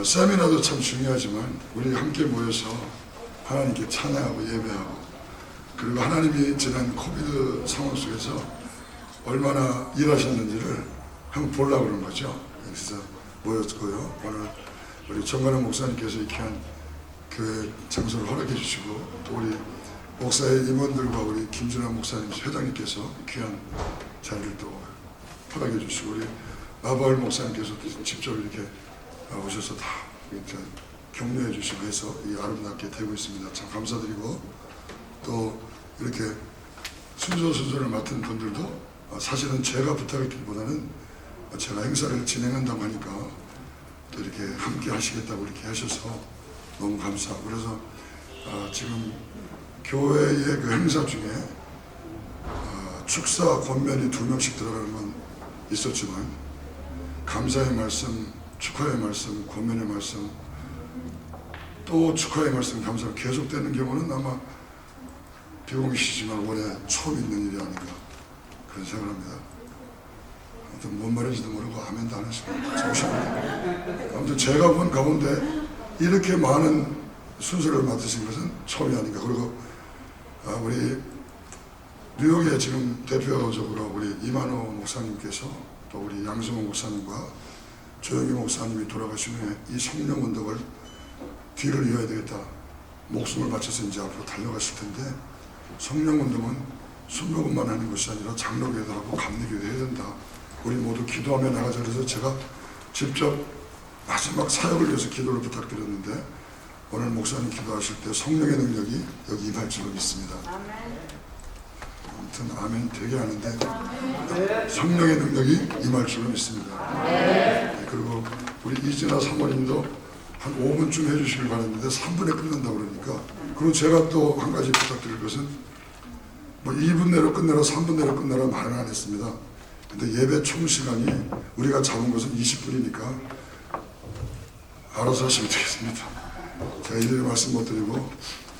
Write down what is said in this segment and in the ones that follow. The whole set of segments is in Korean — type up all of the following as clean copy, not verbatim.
세미나도 참 중요하지만 우리 함께 모여서 하나님께 찬양하고 예배하고, 그리고 하나님이 지난 코비드 상황 속에서 얼마나 일하셨는지를 한번 보려고 그런 거죠. 그래서 모였고요. 오늘 우리 정관영 목사님께서 이 귀한 교회 장소를 허락해 주시고, 또 우리 목사의 임원들과 우리 김준환 목사님 회장님께서 귀한 자리를 또 허락해 주시고, 우리 마바을 목사님께서도 직접 이렇게 오셔서 다 이렇게 격려해 주시고 해서 이 아름답게 되고 있습니다. 참 감사드리고, 또 이렇게 순서를 맡은 분들도 사실은 제가 부탁했기보다는 제가 행사를 진행한다고 하니까 또 이렇게 함께 하시겠다고 이렇게 하셔서 너무 감사하고, 그래서 지금 교회의 그 행사 중에 축사 권면이 2명씩 들어가는 건 있었지만, 감사의 말씀, 축하의 말씀, 권면의 말씀, 또 축하의 말씀, 감사가 계속되는 경우는 아마 비공식이지만 올해 처음 있는 일이 아닌가 그런 생각을 합니다. 아무튼 뭔 말인지도 모르고 아멘도 안 하시고 잠시만요. 아무튼 제가 본 가운데 이렇게 많은 순서를 맡으신 것은 처음이 아닌가. 그리고 우리 뉴욕에 지금 대표적으로 우리 이만호 목사님께서, 또 우리 양승호 목사님과 조영기 목사님이 돌아가신 후에 이 성령 운동을 뒤를 이어야 되겠다, 목숨을 바쳐서 이제 앞으로 달려갔을 텐데, 성령 운동은 순복음만 하는 것이 아니라 장로교회도 하고 감리교회도 해야 된다. 우리 모두 기도하며 나가자. 그래서 제가 직접 마지막 사역을 위해서 기도를 부탁드렸는데, 오늘 목사님 기도하실 때 성령의 능력이 여기 임할 줄로 믿습니다. 아무튼 아멘 되게 하는데 성령의 능력이 임할 줄로 믿습니다. 그리고 우리 이진아 사모님도 한 5분쯤 해주시길 바랐는데 3분에 끝난다고 그러니까, 그리고 제가 또 한 가지 부탁드릴 것은, 뭐 2분 내로 끝내라 3분 내로 끝내라 말은 안 했습니다. 근데 예배 총 시간이 우리가 잡은 것은 20분이니까 알아서 하시면 되겠습니다. 제가 일일이 말씀 못 드리고,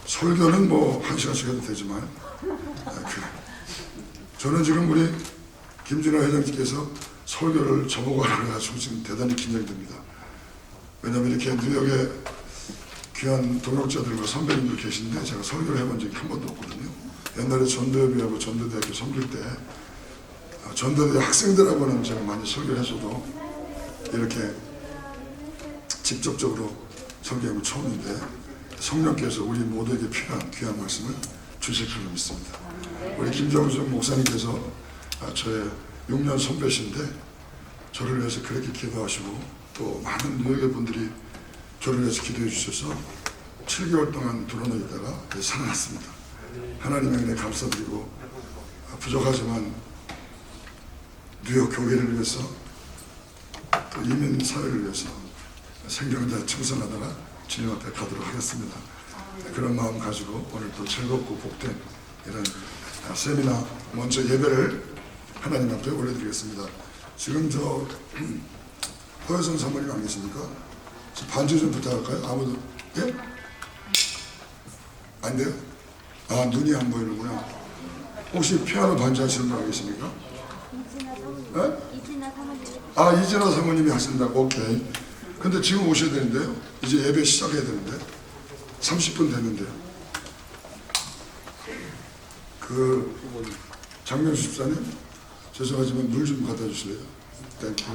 설교는 뭐 1시간씩 해도 되지만, 저는 지금 우리 김준하 회장님께서 설교를 저보고 하라고 해가지고 지금 대단히 긴장이 됩니다. 왜냐하면 이렇게 뉴욕에 귀한 동역자들과 선배님들 계신데 제가 설교를 해본 적이 한 번도 없거든요. 옛날에 전도협의하고 전도대학교 섬길 때 전도대 학생들하고는 제가 많이 설교를 해줘도 이렇게 직접적으로 설교한 건 처음인데, 성령께서 우리 모두에게 필요한 귀한 말씀을 주실 줄로 믿습니다. 우리 김정수 목사님께서 저의 6년 선배신데 저를 위해서 그렇게 기도하시고, 또 많은 뉴욕의 분들이 저를 위해서 기도해 주셔서 7개월 동안 드러나 있다가 살아났습니다. 하나님의 은혜 감사드리고, 부족하지만 뉴욕 교회를 위해서, 또 이민 사회를 위해서 생명을 다 청산하다가 주님 앞에 가도록 하겠습니다. 그런 마음 가지고 오늘 또 즐겁고 복된 이런 세미나 먼저 예배를 하나님 앞에 올려드리겠습니다. 지금 저 허여성 사모님 안 계십니까? 반주 좀 부탁할까요? 아무도? 예? 안 돼요? 아, 눈이 안 보이는구나. 혹시 피아노 반주 하시는 분 안 계십니까? 이진아 사모님. 네? 이진아 사모님. 아, 이진아 사모님이 하신다고? 오케이. 근데 지금 오셔야 되는데요. 이제 예배 시작해야 되는데 30분 됐는데요. 그 장명수 집사님, 죄송하지만 물 좀 갖다 주실래요? 땡큐.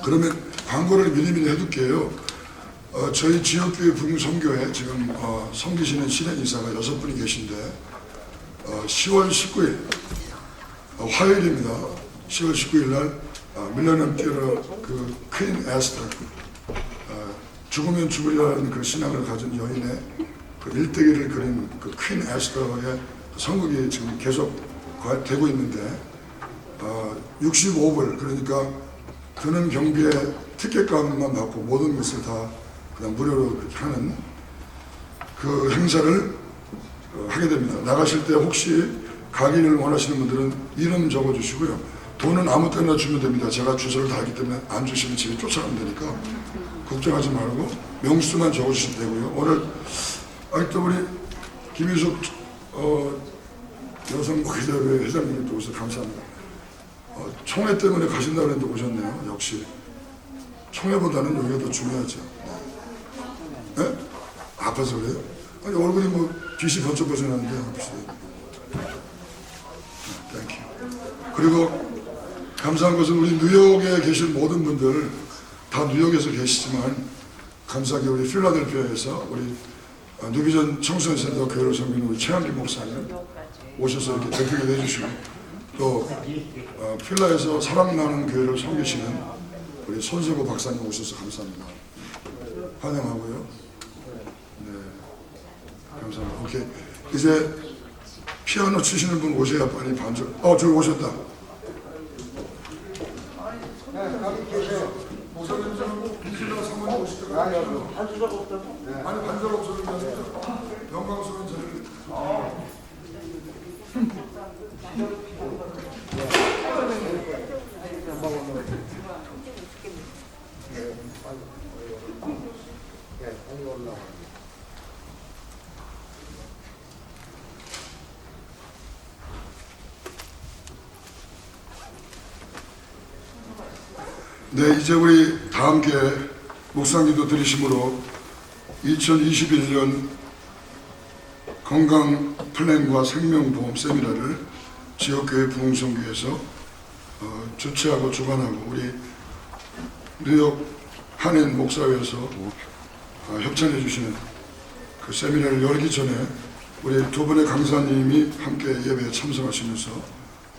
그러면 광고를 미리미리 해둘게요. 저희 지역교회 부흥선교회 지금 섬기시는 실행이사가 6분이 계신데 10월 19일 화요일입니다. 10월 19일 날 밀레니엄 티어러 그 퀸 에스터, 죽으면 죽으리라는 그 신앙을 가진 여인의 그 일대기를 그린 그 퀸 에스터의 선곡이 지금 계속 되고 있는데 65불, 그러니까 드는 경비에 티켓값만 받고 모든 것을 다 그냥 무료로 하는 그 행사를 하게 됩니다. 나가실 때 혹시 가기를 원하시는 분들은 이름 적어주시고요. 돈은 아무 때나 주면 됩니다. 제가 주소를 다 알기 때문에 안 주시면 집에 쫓아가면 되니까 걱정하지 말고 명수만 적어주시면 되고요. 오늘 또 우리 김유숙 여성복지회 회장님도 오셔서 감사합니다. 총회 때문에 가신다고 했는데 오셨네요. 역시 총회보다는 여기가 더 중요하죠. 네? 아파서 그래요? 아니 얼굴이 뭐 빛이 번쩍 벗어나는데 아프시대요. 땡큐. 그리고 감사한 것은 우리 뉴욕에 계신 모든 분들 다 뉴욕에서 계시지만 감사하게 우리 필라델피아에서 우리 뉴비전 청소년센터 교회를 섬기는 우리 최한기 목사님 오셔서 이렇게 대표기도 해주시고 또 필라에서 사랑나는 교회를 섬기시는 우리 손세고 박사님 오셔서 감사합니다. 환영하고요. 네, 감사합니다. 오케이. 이제 피아노 치시는 분 오셔야 빨리 반주. 저기 오셨다. 여기 계세요. 목사님 좀 비실러 사모님 오시더라고요. 반주자가 없다고? 네. 아니 반주가 없어서 영광스러운 저를. 네, 이제 우리 다 함께 묵상기도 드리심으로 2021년 건강 플랜과 생명보험 세미나를 지역교회 부흥성교에서 주최하고 주관하고 우리 뉴욕 한인 목사회에서 협찬해 주시는 그 세미나를 열기 전에 우리 두 분의 강사님이 함께 예배에 참석하시면서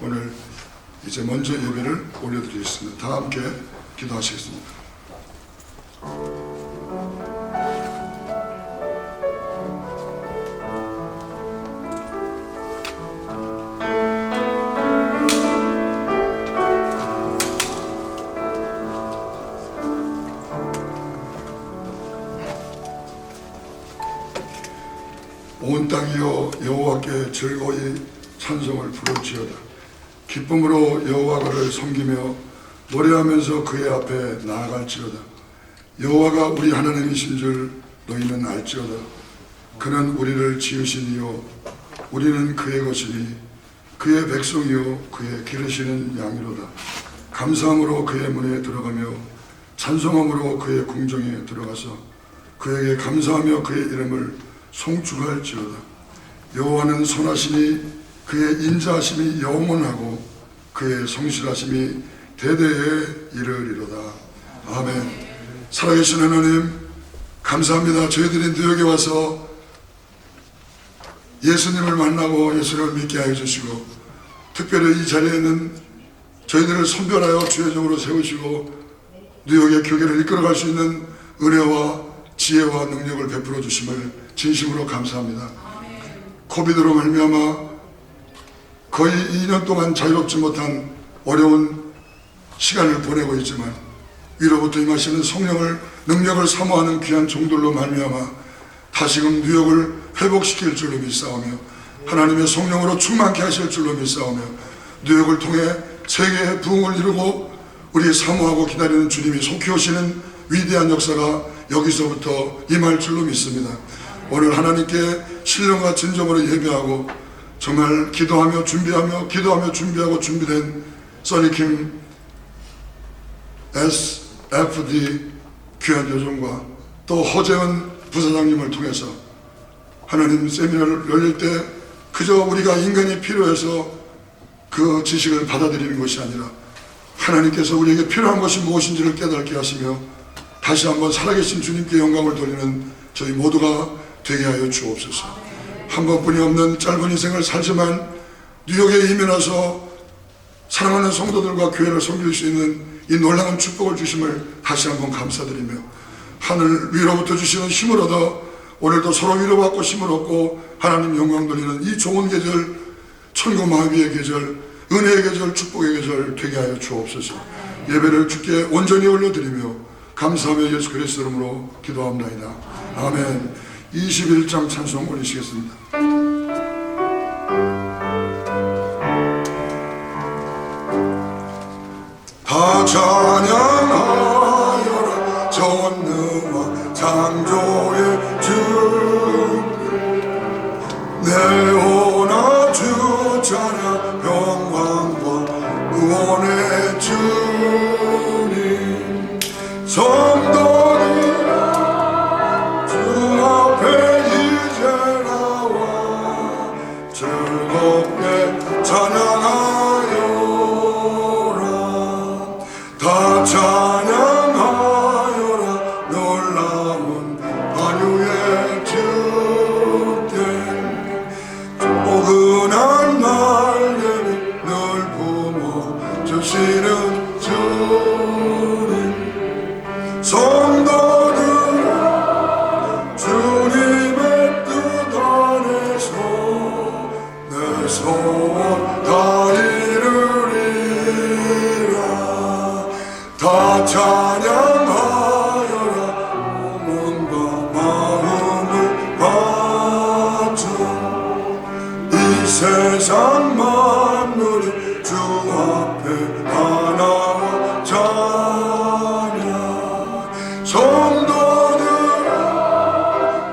오늘 이제 먼저 예배를 올려드리겠습니다. 다 함께 기도하시겠습니다. 온 땅이여 여호와께 즐거이 찬송을 부를지어다. 기쁨으로 여호와를 섬기며 노래하면서 그의 앞에 나아갈지어다. 여호와가 우리 하나님이신 줄 너희는 알지어다. 그는 우리를 지으신 이요 우리는 그의 것이니 그의 백성이요 그의 기르시는 양이로다. 감사함으로 그의 문에 들어가며 찬송함으로 그의 궁정에 들어가서 그에게 감사하며 그의 이름을 송축할지어다. 여호와는 선하시니 그의 인자하심이 영원하고 그의 성실하심이 대대에 이르리로다. 아멘. 살아계신 하나님 감사합니다. 저희들이 뉴욕에 와서 예수님을 만나고 예수님을 믿게 하여 주시고 특별히 이 자리에 있는 저희들을 선별하여 주여정으로 세우시고 뉴욕의 교회를 이끌어갈 수 있는 은혜와 지혜와 능력을 베풀어 주심을 진심으로 감사합니다. 코비드로 말미암아 거의 2년 동안 자유롭지 못한 어려운 시간을 보내고 있지만 위로부터 임하시는 성령을 능력을 사모하는 귀한 종들로 말미암아 다시금 뉴욕을 회복시킬 줄로 믿사오며 하나님의 성령으로 충만케 하실 줄로 믿사오며 뉴욕을 통해 세계의 부흥을 이루고 우리 사모하고 기다리는 주님이 속히 오시는 위대한 역사가 여기서부터 임할 줄로 믿습니다. 오늘 하나님께 신령과 진정으로 예배하고 정말 기도하며 준비하고 준비된 써니킴 SFD 귀한 요정과 또 허재은 부사장님을 통해서 하나님 세미나를 열릴 때 그저 우리가 인간이 필요해서 그 지식을 받아들이는 것이 아니라 하나님께서 우리에게 필요한 것이 무엇인지를 깨닫게 하시며 다시 한번 살아계신 주님께 영광을 돌리는 저희 모두가 되게 하여 주옵소서. 한 번뿐이 없는 짧은 인생을 살지만 뉴욕에 이민와서 사랑하는 성도들과 교회를 섬길 수 있는 이 놀라운 축복을 주심을 다시 한번 감사드리며 하늘 위로부터 주시는 힘을 얻어 오늘도 서로 위로받고 힘을 얻고 하나님 영광 돌리는 이 좋은 계절, 천국 마귀의 계절, 은혜의 계절, 축복의 계절 되게 하여 주옵소서. 예배를 주께 온전히 올려드리며 감사하며 예수 그리스도 이름으로 기도합니다. 아멘. 21장 찬송 올리시겠습니다. 다 찬양하여라 전능한 창조의 주 내오나 주 찬양 영광과 의원의 주님 성도들아 주 앞에 이제 나와 즐겁게 찬양하여라 다 찬양하여라 놀라운 안유의 주께 포근한 날개를 늘 품어주시는 주님 성도들아 주님의 뜻 안에서 내 소원 다 이루리라 다 찬양하여라 몸과 마음을 바쳐 이 세상 만물이 주 앞에 다 나와 찬양 성도들아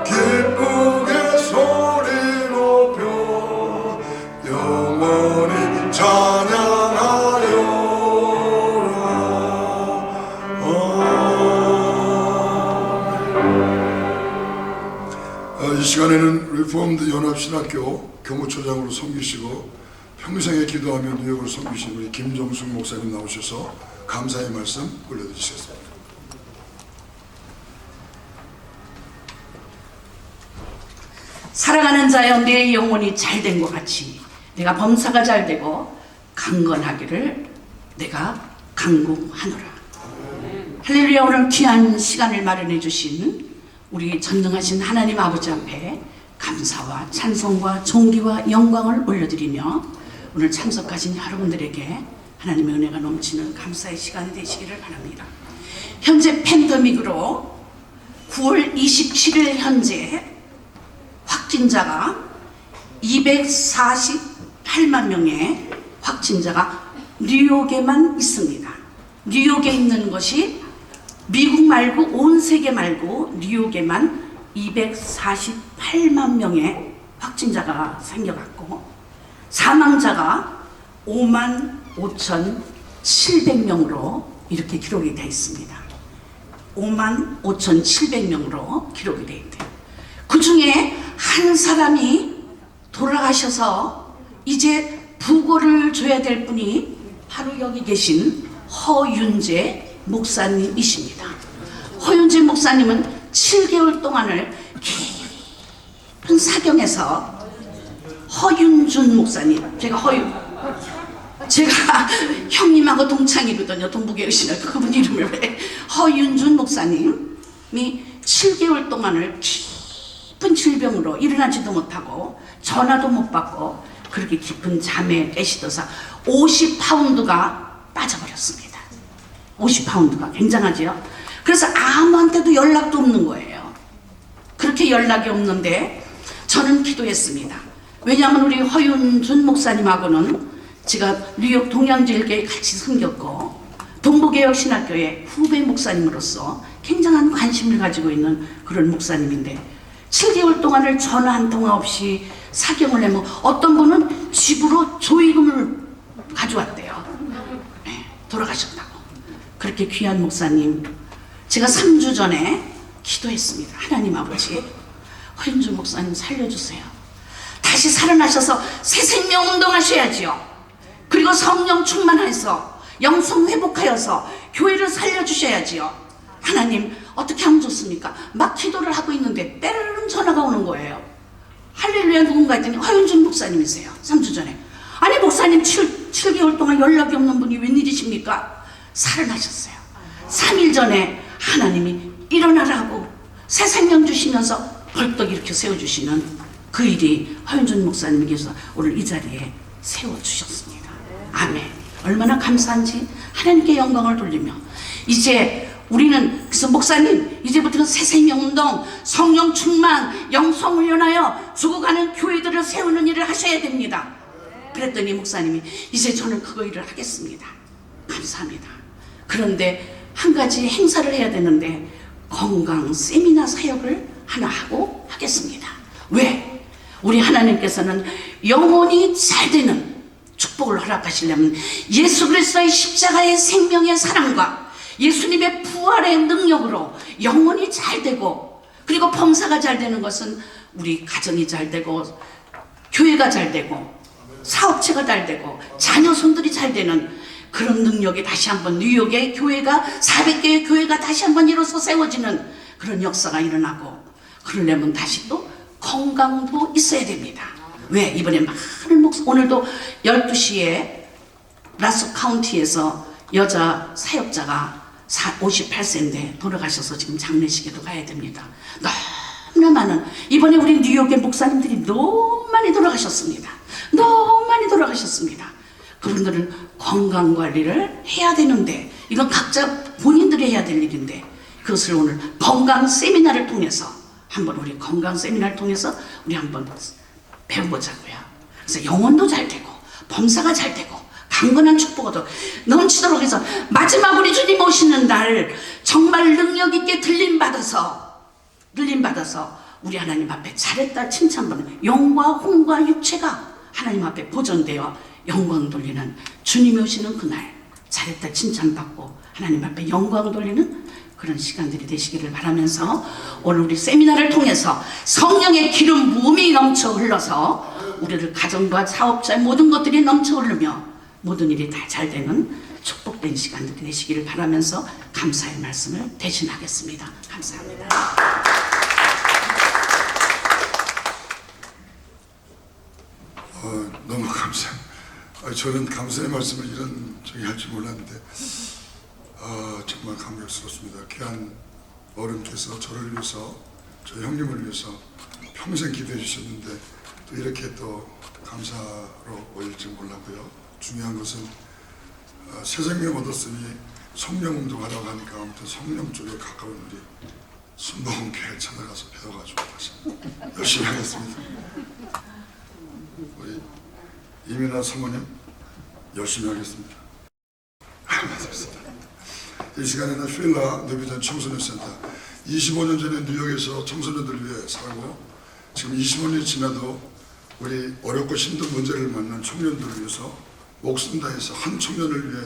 기쁘게 소리 높여 영원히 찬양하여라 이 시간에는 리포엄드 연합신학교 교무처장으로 섬기시고 평생에 기도하며 뉴욕으로 섬기신 우리 김정숙 목사님 나오셔서 감사의 말씀 올려드리시겠습니다. 사랑하는 자여, 내 영혼이 잘된 것 같이 내가 범사가 잘되고 강건하기를 내가 간구하노라. 할렐루야. 오늘 귀한 시간을 마련해 주신 우리 전능하신 하나님 아버지 앞에 감사와 찬송과 존귀와 영광을 올려드리며 오늘 참석하신 여러분들에게 하나님의 은혜가 넘치는 감사의 시간이 되시기를 바랍니다. 현재 팬데믹으로 9월 27일 현재 확진자가 248만 명의 확진자가 뉴욕에만 있습니다. 뉴욕에 있는 것이 미국 말고 온 세계 말고 뉴욕에만 248만 명의 확진자가 생겨갔고 사망자가 55,700명으로 이렇게 기록이 되어 있습니다. 55,700명으로 기록이 되어 있대요. 그 중에 한 사람이 돌아가셔서 이제 부고를 줘야 될 분이 바로 여기 계신 허윤재 목사님이십니다. 허윤재 목사님은 7개월 동안을 깊은 사경에서 허윤준 목사님, 제가 형님하고 동창이거든요. 동북의 신학 그분 이름을 왜 허윤준 목사님이 7개월 동안을 깊은 질병으로 일어나지도 못하고 전화도 못 받고 그렇게 깊은 잠에 깨시더사 50파운드가 빠져버렸습니다. 50파운드가 굉장하지요. 그래서 아무한테도 연락도 없는 거예요. 그렇게 연락이 없는데 저는 기도했습니다. 왜냐하면 우리 허윤준 목사님하고는 제가 뉴욕 동양제일교회 같이 섬겼고 동부개혁신학교의 후배 목사님으로서 굉장한 관심을 가지고 있는 그런 목사님인데 7개월 동안을 전화 한 통화 없이 사경을 하면 어떤 분은 집으로 조의금을 가져왔대요. 네, 돌아가셨다고. 그렇게 귀한 목사님, 제가 3주 전에 기도했습니다. 하나님 아버지, 허윤준 목사님 살려주세요. 다시 살아나셔서 새 생명 운동하셔야지요. 그리고 성령 충만해서 영성 회복하여서 교회를 살려주셔야지요. 하나님 어떻게 하면 좋습니까? 막 기도를 하고 있는데 때로는 전화가 오는 거예요. 할렐루야 누군가 했더니 허윤준 목사님이세요. 3주 전에. 아니 목사님 7개월 동안 연락이 없는 분이 웬일이십니까? 살아나셨어요. 3일 전에 하나님이 일어나라고 새 생명 주시면서 벌떡 이렇게 세워주시는 그 일이 허윤준 목사님께서 오늘 이 자리에 세워주셨습니다. 아멘. 얼마나 감사한지 하나님께 영광을 돌리며 이제 우리는 그래서 목사님 이제부터는 새생명운동, 성령 충만, 영성 훈련하여 죽어가는 교회들을 세우는 일을 하셔야 됩니다. 그랬더니 목사님이 이제 저는 그거 일을 하겠습니다. 감사합니다. 그런데 한 가지 행사를 해야 되는데 건강 세미나 사역을 하나 하고 하겠습니다. 왜? 우리 하나님께서는 영혼이 잘 되는 축복을 허락하시려면 예수 그리스도의 십자가의 생명의 사랑과 예수님의 부활의 능력으로 영혼이 잘 되고, 그리고 범사가 잘 되는 것은 우리 가정이 잘 되고 교회가 잘 되고 사업체가 잘 되고 자녀 손들이 잘 되는 그런 능력이 다시 한번 뉴욕의 교회가 400개의 교회가 다시 한번 일어서 세워지는 그런 역사가 일어나고, 그러려면 다시 또 건강도 있어야 됩니다. 왜? 이번에 많은 오늘도 12시에 라스 카운티에서 여자 사역자가 58세인데 돌아가셔서 지금 장례식에도 가야 됩니다. 너무나 많은, 이번에 우리 뉴욕의 목사님들이 너무 많이 돌아가셨습니다. 너무 많이 돌아가셨습니다. 그분들은 건강관리를 해야 되는데, 이건 각자 본인들이 해야 될 일인데, 그것을 오늘 건강 세미나를 통해서 한번, 우리 건강 세미나를 통해서 우리 한번 배워보자고요. 그래서 영혼도 잘 되고 범사가 잘 되고 강건한 축복도 넘치도록 해서 마지막 우리 주님 오시는 날 정말 능력 있게 들림받아서 우리 하나님 앞에 잘했다 칭찬받는 영과 혼과 육체가 하나님 앞에 보존되어 영광 돌리는, 주님이 오시는 그날 잘했다 칭찬받고 하나님 앞에 영광 돌리는 그런 시간들이 되시기를 바라면서, 오늘 우리 세미나를 통해서 성령의 기름 부음이 넘쳐 흘러서 우리를 가정과 사업자의 모든 것들이 넘쳐 흐르며 모든 일이 다 잘 되는 축복된 시간들이 되시기를 바라면서 감사의 말씀을 대신하겠습니다. 감사합니다. 너무 감사해요. 저는 감사의 말씀을 이런 저기 할 줄 몰랐는데 정말 감격스럽습니다. 귀한 어른께서 저를 위해서, 저 형님을 위해서 평생 기도해 주셨는데 또 이렇게 또 감사로 모일 줄 몰랐고요. 중요한 것은 새 생명 얻었으니 성령 운동하라고 하니까 아무튼 성령 쪽에 가까운 우리 순복음교회 찾아가서 배워가지고 다시 열심히 하겠습니다. 우리 이민아 사모님 열심히 하겠습니다. 맞습니다. 이 시간에는 필라 뉴비전 청소년센터 25년 전에 뉴욕에서 청소년들을 위해 살고, 지금 25년이 지나도 우리 어렵고 힘든 문제를 만난 청년들을 위해서 목숨 다해서 한 청년을 위해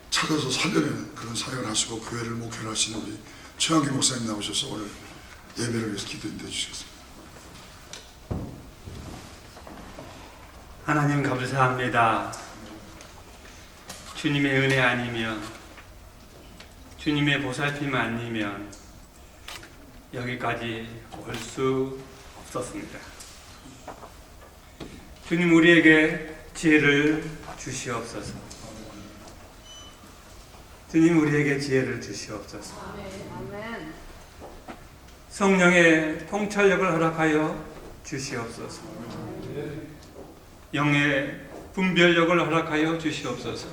찾아서 살려내는 그런 사역을 하시고 교회를 목회를 하시는 우리 최한기 목사님 나오셔서 오늘 예배를 위해서 기도해 주시겠습니다. 하나님 감사합니다. 주님의 은혜 아니면, 주님의 보살핌 아니면 여기까지 올 수 없었습니다. 주님, 우리에게 지혜를 주시옵소서. 주님, 우리에게 지혜를 주시옵소서. 성령의 통찰력을 허락하여 주시옵소서. 영의 분별력을 허락하여 주시옵소서.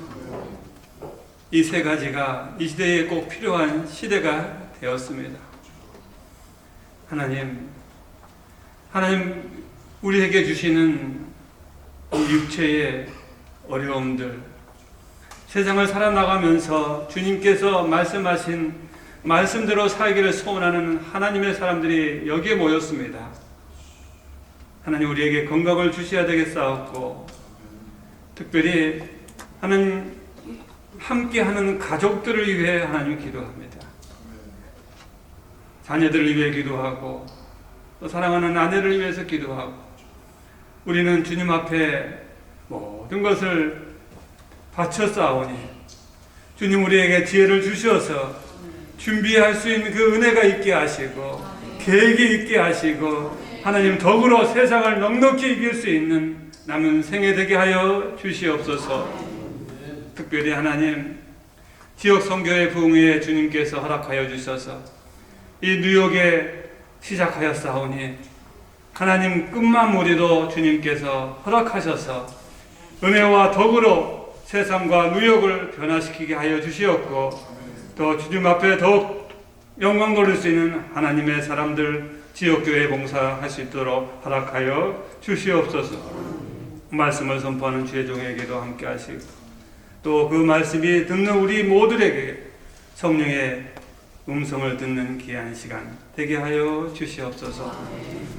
이 세 가지가 이 시대에 꼭 필요한 시대가 되었습니다. 하나님 우리에게 주시는 이 육체의 어려움들, 세상을 살아나가면서 주님께서 말씀하신 말씀대로 살기를 소원하는 하나님의 사람들이 여기에 모였습니다. 하나님, 우리에게 건강을 주셔야 되겠사옵고, 특별히 하나님 함께하는 가족들을 위해 하나님 기도합니다. 자녀들을 위해 기도하고, 또 사랑하는 아내를 위해서 기도하고, 우리는 주님 앞에 모든 것을 바쳤사오니 주님, 우리에게 지혜를 주셔서 준비할 수 있는 그 은혜가 있게 하시고 계획이 있게 하시고, 하나님 덕으로 세상을 넉넉히 이길 수 있는 남은 생애 되게 하여 주시옵소서. 특별히 하나님, 지역 선교의 부흥에 주님께서 허락하여 주셔서 이 뉴욕에 시작하였사오니 하나님 끝마무리도 주님께서 허락하셔서 은혜와 덕으로 세상과 뉴욕을 변화시키게 하여 주시었고, 또 주님 앞에 더욱 영광 돌릴 수 있는 하나님의 사람들, 지역교회 봉사할 수 있도록 허락하여 주시옵소서. 말씀을 선포하는 주의 종에게도 함께 하시고, 또 그 말씀이 듣는 우리 모두에게 성령의 음성을 듣는 귀한 시간 되게 하여 주시옵소서.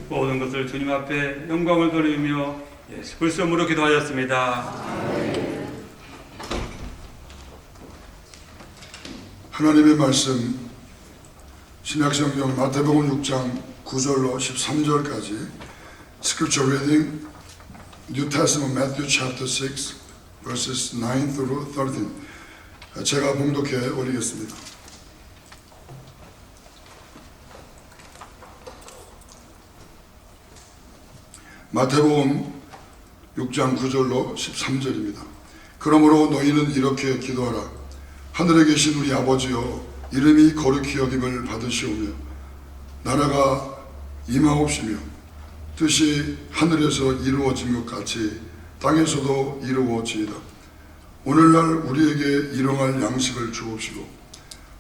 모든 것을 주님 앞에 영광을 돌리며 예수 그리스도 이름으로 기도하였습니다. 하나님의 말씀 신약성경 마태복음 6장 9절로 13절까지 Scripture reading New Testament Matthew chapter 6 verses 9 through 13 제가 봉독해 올리겠습니다. 마태복음 6장 9절로 13절입니다. 그러므로 너희는 이렇게 기도하라. 하늘에 계신 우리 아버지여, 이름이 거룩히 여김을 받으시오며 나라가 임하옵시며 뜻이 하늘에서 이루어진 것 같이 땅에서도 이루어지이다. 오늘날 우리에게 일용할 양식을 주옵시고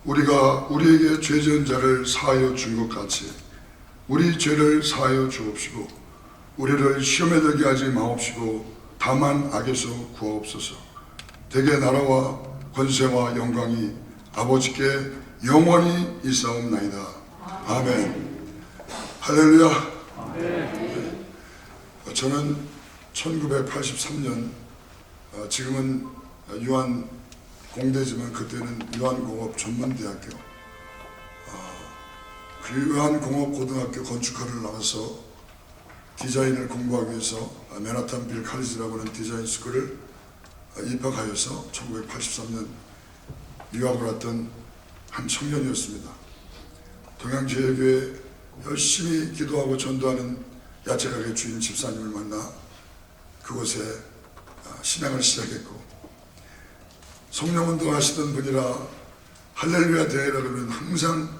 우리가 우리에게 죄 지은 자를 사하여 준 것 같이 우리 죄를 사하여 주옵시고 우리를 시험에 들게 하지 마옵시고 다만 악에서 구하옵소서. 대개 나라와 권세와 영광이 아버지께 영원히 있사옵나이다. 아멘. 할렐루야. 아멘. 저는 1983년 지금은 유한공대지만 그때는 유한공업전문대학교 그 유한공업고등학교 건축학을 나와서 디자인을 공부하기 위해서 맨하탄 빌 칼리지라고 하는 디자인 스쿨을 입학하여서 1983년 유학을 왔던 한 청년이었습니다. 동양제일교회 열심히 기도하고 전도하는 야채가게 주인 집사님을 만나 그곳에 신앙을 시작했고, 성령운동 하시던 분이라 할렐루야 대회라 그러면 항상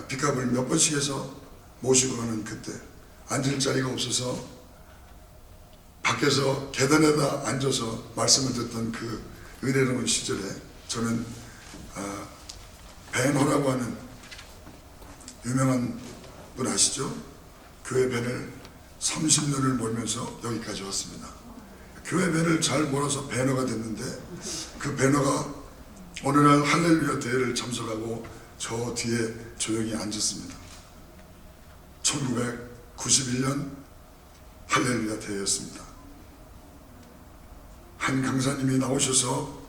빚값을 몇 번씩 해서 모시고 가는 그때 앉을 자리가 없어서 밖에서 계단에다 앉아서 말씀을 듣던 그 은혜로운 시절에 저는 벤호라고 하는 유명한 분 아시죠? 교회 벤을 30년을 몰면서 여기까지 왔습니다. 교회 벤을 잘 몰아서 배너가 됐는데 그 배너가 어느 날 할렐루야 대회를 참석하고 저 뒤에 조용히 앉았습니다. 1991년 할렐루야 대회였습니다. 한 강사님이 나오셔서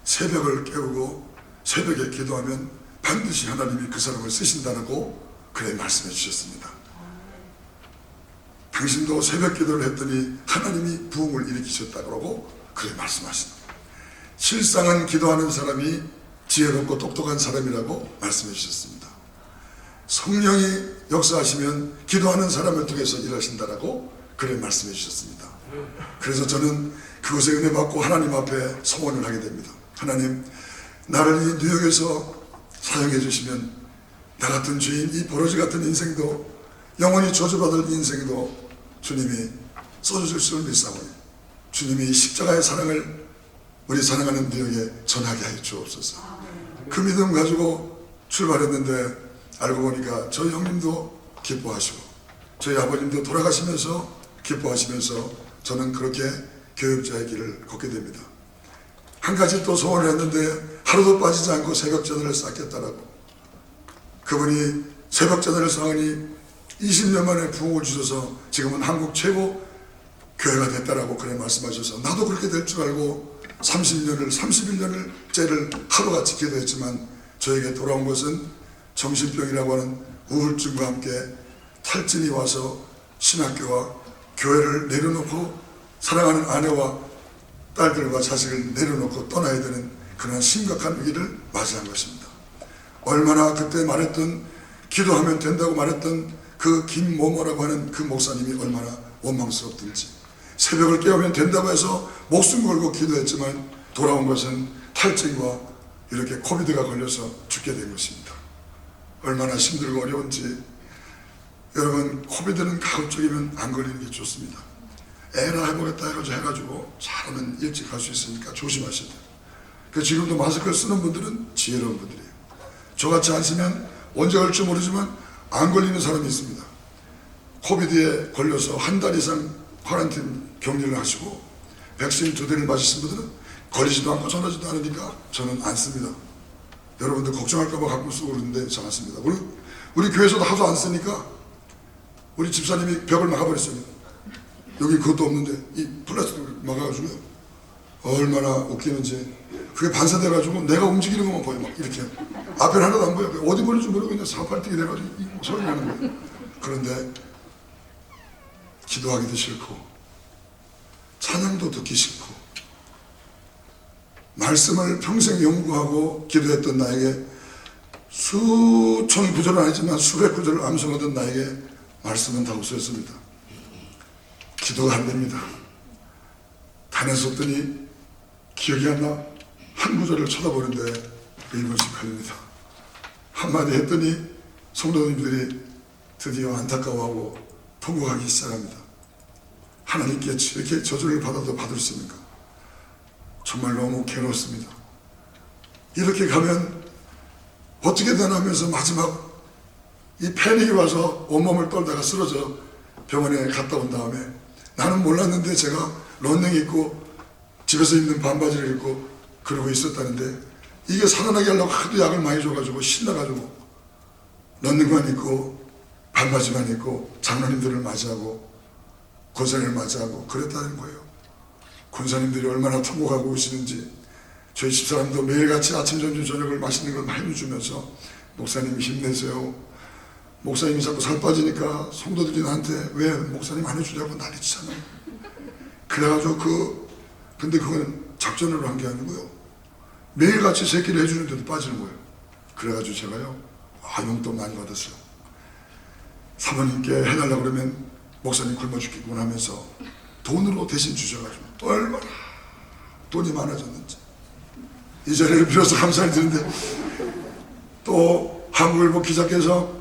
새벽을 깨우고 새벽에 기도하면 반드시 하나님이 그 사람을 쓰신다고 그래 말씀해 주셨습니다. 당신도 새벽 기도를 했더니 하나님이 부흥을 일으키셨다고 그래 말씀하신다. 실상은 기도하는 사람이 지혜롭고 똑똑한 사람이라고 말씀해 주셨습니다. 성령이 역사하시면 기도하는 사람을 통해서 일하신다라고 그래 말씀해 주셨습니다. 그래서 저는 그곳에 은혜 받고 하나님 앞에 소원을 하게 됩니다. 하나님, 나를 이 뉴욕에서 사용해 주시면 나 같은 죄인, 이 버러지 같은 인생도 영원히 저주받을 인생도 주님이 써주실 줄 믿사오니 주님이 십자가의 사랑을 우리 사랑하는 뉴욕에 전하게 하여 주옵소서. 그 믿음 가지고 출발했는데 알고 보니까 저희 형님도 기뻐하시고 저희 아버님도 돌아가시면서 기뻐하시면서 저는 그렇게 교육자의 길을 걷게 됩니다. 한 가지 또 소원을 했는데 하루도 빠지지 않고 새벽전을 쌓겠다라고. 그분이 새벽전을 쌓으니 20년 만에 부흥을 주셔서 지금은 한국 최고 교회가 됐다라고 그래 말씀하셔서 나도 그렇게 될 줄 알고 31년을 째를 하루같이 기도했지만 저에게 돌아온 것은 정신병이라고 하는 우울증과 함께 탈진이 와서 신학교와 교회를 내려놓고 사랑하는 아내와 딸들과 자식을 내려놓고 떠나야 되는 그런 심각한 위기를 맞이한 것입니다. 얼마나 그때 말했던 기도하면 된다고 말했던 그 김모모라고 하는 그 목사님이 얼마나 원망스럽든지 새벽을 깨우면 된다고 해서 목숨 걸고 기도했지만 돌아온 것은 탈진과 이렇게 코비드가 걸려서 죽게 된 것입니다. 얼마나 힘들고 어려운지. 여러분, 코비드는 가급적이면 안 걸리는 게 좋습니다. 에라 해보겠다 해가지고 잘하면 일찍 갈 수 있으니까 조심하셔야 돼요. 그 지금도 마스크를 쓰는 분들은 지혜로운 분들이에요. 저같이 안 쓰면 언제 갈지 모르지만 안 걸리는 사람이 있습니다. 코비드에 걸려서 한 달 이상 쿼런틴 격리를 하시고 백신 2대를 맞으신 분들은 걸리지도 않고 전하지도 않으니까 저는 안 씁니다. 여러분들 걱정할까봐 갖고 쓰고 그러는데 저 안 씁니다. 우리 교회에서도 하도 안 쓰니까 우리 집사님이 벽을 막아버렸어요. 여기 그것도 없는데 이 플라스틱 막아가지고 얼마나 웃기는지 그게 반사돼가지고 내가 움직이는 것만 보여. 막 이렇게 앞에 하나도 안 보여. 어디 보는지 모르고 그냥 사팔뛰기 돼가지고 소리 나는 거예요. 그런데 기도하기도 싫고 찬양도 듣기 싫고 말씀을 평생 연구하고 기도했던 나에게 수천 구절은 아니지만 수백 구절을 암송하던 나에게 말씀은 다 없어졌습니다. 기도가 안 됩니다. 단에 섰더니 기억이 안 나. 한 구절을 쳐다보는데 1분씩 걸립니다. 한마디 했더니 성도님들이 드디어 안타까워하고 통곡하기 시작합니다. 하나님께 이렇게 저주를 받아도 받으십니까? 정말 너무 괴롭습니다. 이렇게 가면 어떻게 되나 하면서 마지막 이 패닉이 와서 온몸을 떨다가 쓰러져 병원에 갔다 온 다음에 나는 몰랐는데 제가 런닝 입고 집에서 입는 반바지를 입고 그러고 있었다는데 이게 살아나게 하려고 하도 약을 많이 줘가지고 신나가지고 런닝만 입고 반바지만 입고 장로님들을 맞이하고 권사님을 맞이하고 그랬다는 거예요. 권사님들이 얼마나 통곡하고 오시는지 저희 집사람도 매일같이 아침 점심 저녁을 맛있는 걸 많이 주면서 목사님 힘내세요. 목사님이 자꾸 살 빠지니까 성도들이 나한테 왜 목사님 안 해주냐고 난리치잖아요. 그래가지고 근데 그건 작전으로 한 게 아니고요. 매일같이 새끼를 해주는데도 빠지는 거예요. 그래가지고 제가요 용돈 많이 받았어요. 사모님께 해달라고 그러면 목사님 굶어 죽겠구나 하면서 돈으로 대신 주셔가지고 또 얼마나 돈이 많아졌는지 이 자리를 빌어서 감사를 드리는데 또 한국일보 기자께서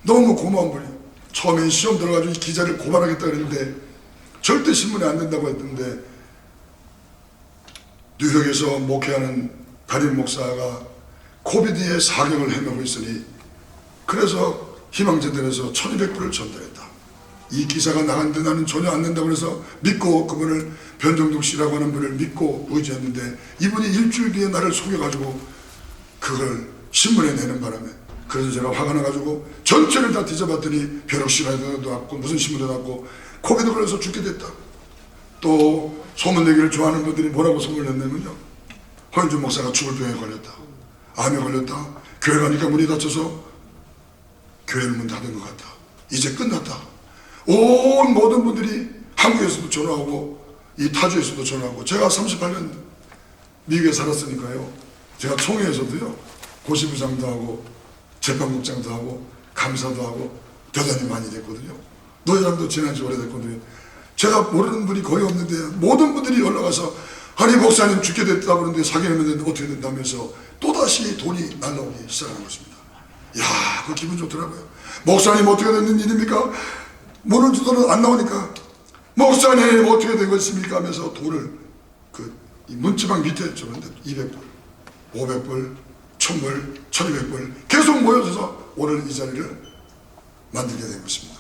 너무 고마운 분이 처음엔 시험 들어가지고 이 기자를 고발하겠다 그랬는데 절대 신문에 안 된다고 했던데 뉴욕에서 목회하는 담임 목사가 코비드의 사경을 헤매고 있으니 그래서 희망재단에서 1200불을 전달했다. 이 기사가 나갔는데 나는 전혀 안 된다고 해서 믿고 그분을 변정숙 씨라고 하는 분을 믿고 의지했는데 이분이 일주일 뒤에 나를 속여가지고 그걸 신문에 내는 바람에 그래서 제가 화가 나가지고 전체를 다 뒤져봤더니 벼룩시라도 났고 무슨 신문도 났고 코비드 걸려서 죽게 됐다. 또 소문내기를 좋아하는 분들이 뭐라고 소문을 냈냐면요. 허윤준 목사가 죽을 병에 걸렸다. 암에 걸렸다. 교회 가니까 문이 닫혀서 교회는 문 닫은 것 같다. 이제 끝났다. 온 모든 분들이 한국에서도 전화하고 이 타주에서도 전화하고 제가 38년 미국에 살았으니까요. 제가 총회에서도요. 고시부장도 하고 재판국장도 하고 감사도 하고 대단히 많이 됐거든요. 노회장도 지난 지 오래됐거든요. 제가 모르는 분이 거의 없는데 모든 분들이 연락와서 아니 목사님 죽게 됐다고 그러는데 사귀었는데 어떻게 된다면서 또다시 돈이 날라오기 시작하는 것입니다. 이야 그 기분 좋더라고요. 목사님 어떻게 됐는 일입니까? 문을 두드려 안 나오니까 목사님 어떻게 된 것입니까? 하면서 돈을 이 문지방 밑에 주는데 200불, 500불, 1000불, 1200불 계속 모여져서 오늘 이 자리를 만들게 된 것입니다.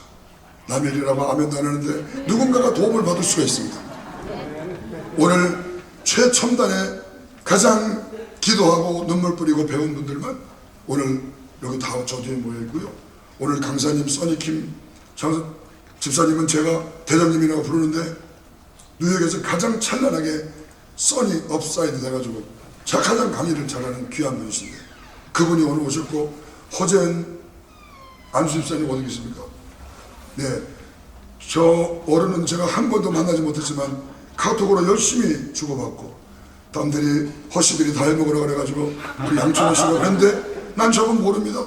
남의 일이라고 아멘도 안 하는데 누군가가 도움을 받을 수가 있습니다. 오늘 최첨단에 가장 기도하고 눈물 뿌리고 배운 분들만 오늘 여기 다 저 뒤에 모여 있고요. 오늘 강사님 써니킴 집사님은 제가 대장님이라고 부르는데 뉴욕에서 가장 찬란하게 써니 업사이드 돼가지고 제가 가장 강의를 잘하는 귀한 분이신데 그분이 오늘 오셨고 허재은 안수 집사님 어디 계십니까? 네, 저 어른은 제가 한 번도 만나지 못했지만 카톡으로 열심히 주고받고 남들이 허씨들이 다 해먹으라 그래가지고 우리 양천호 씨가 그랬는데 난 저건 모릅니다.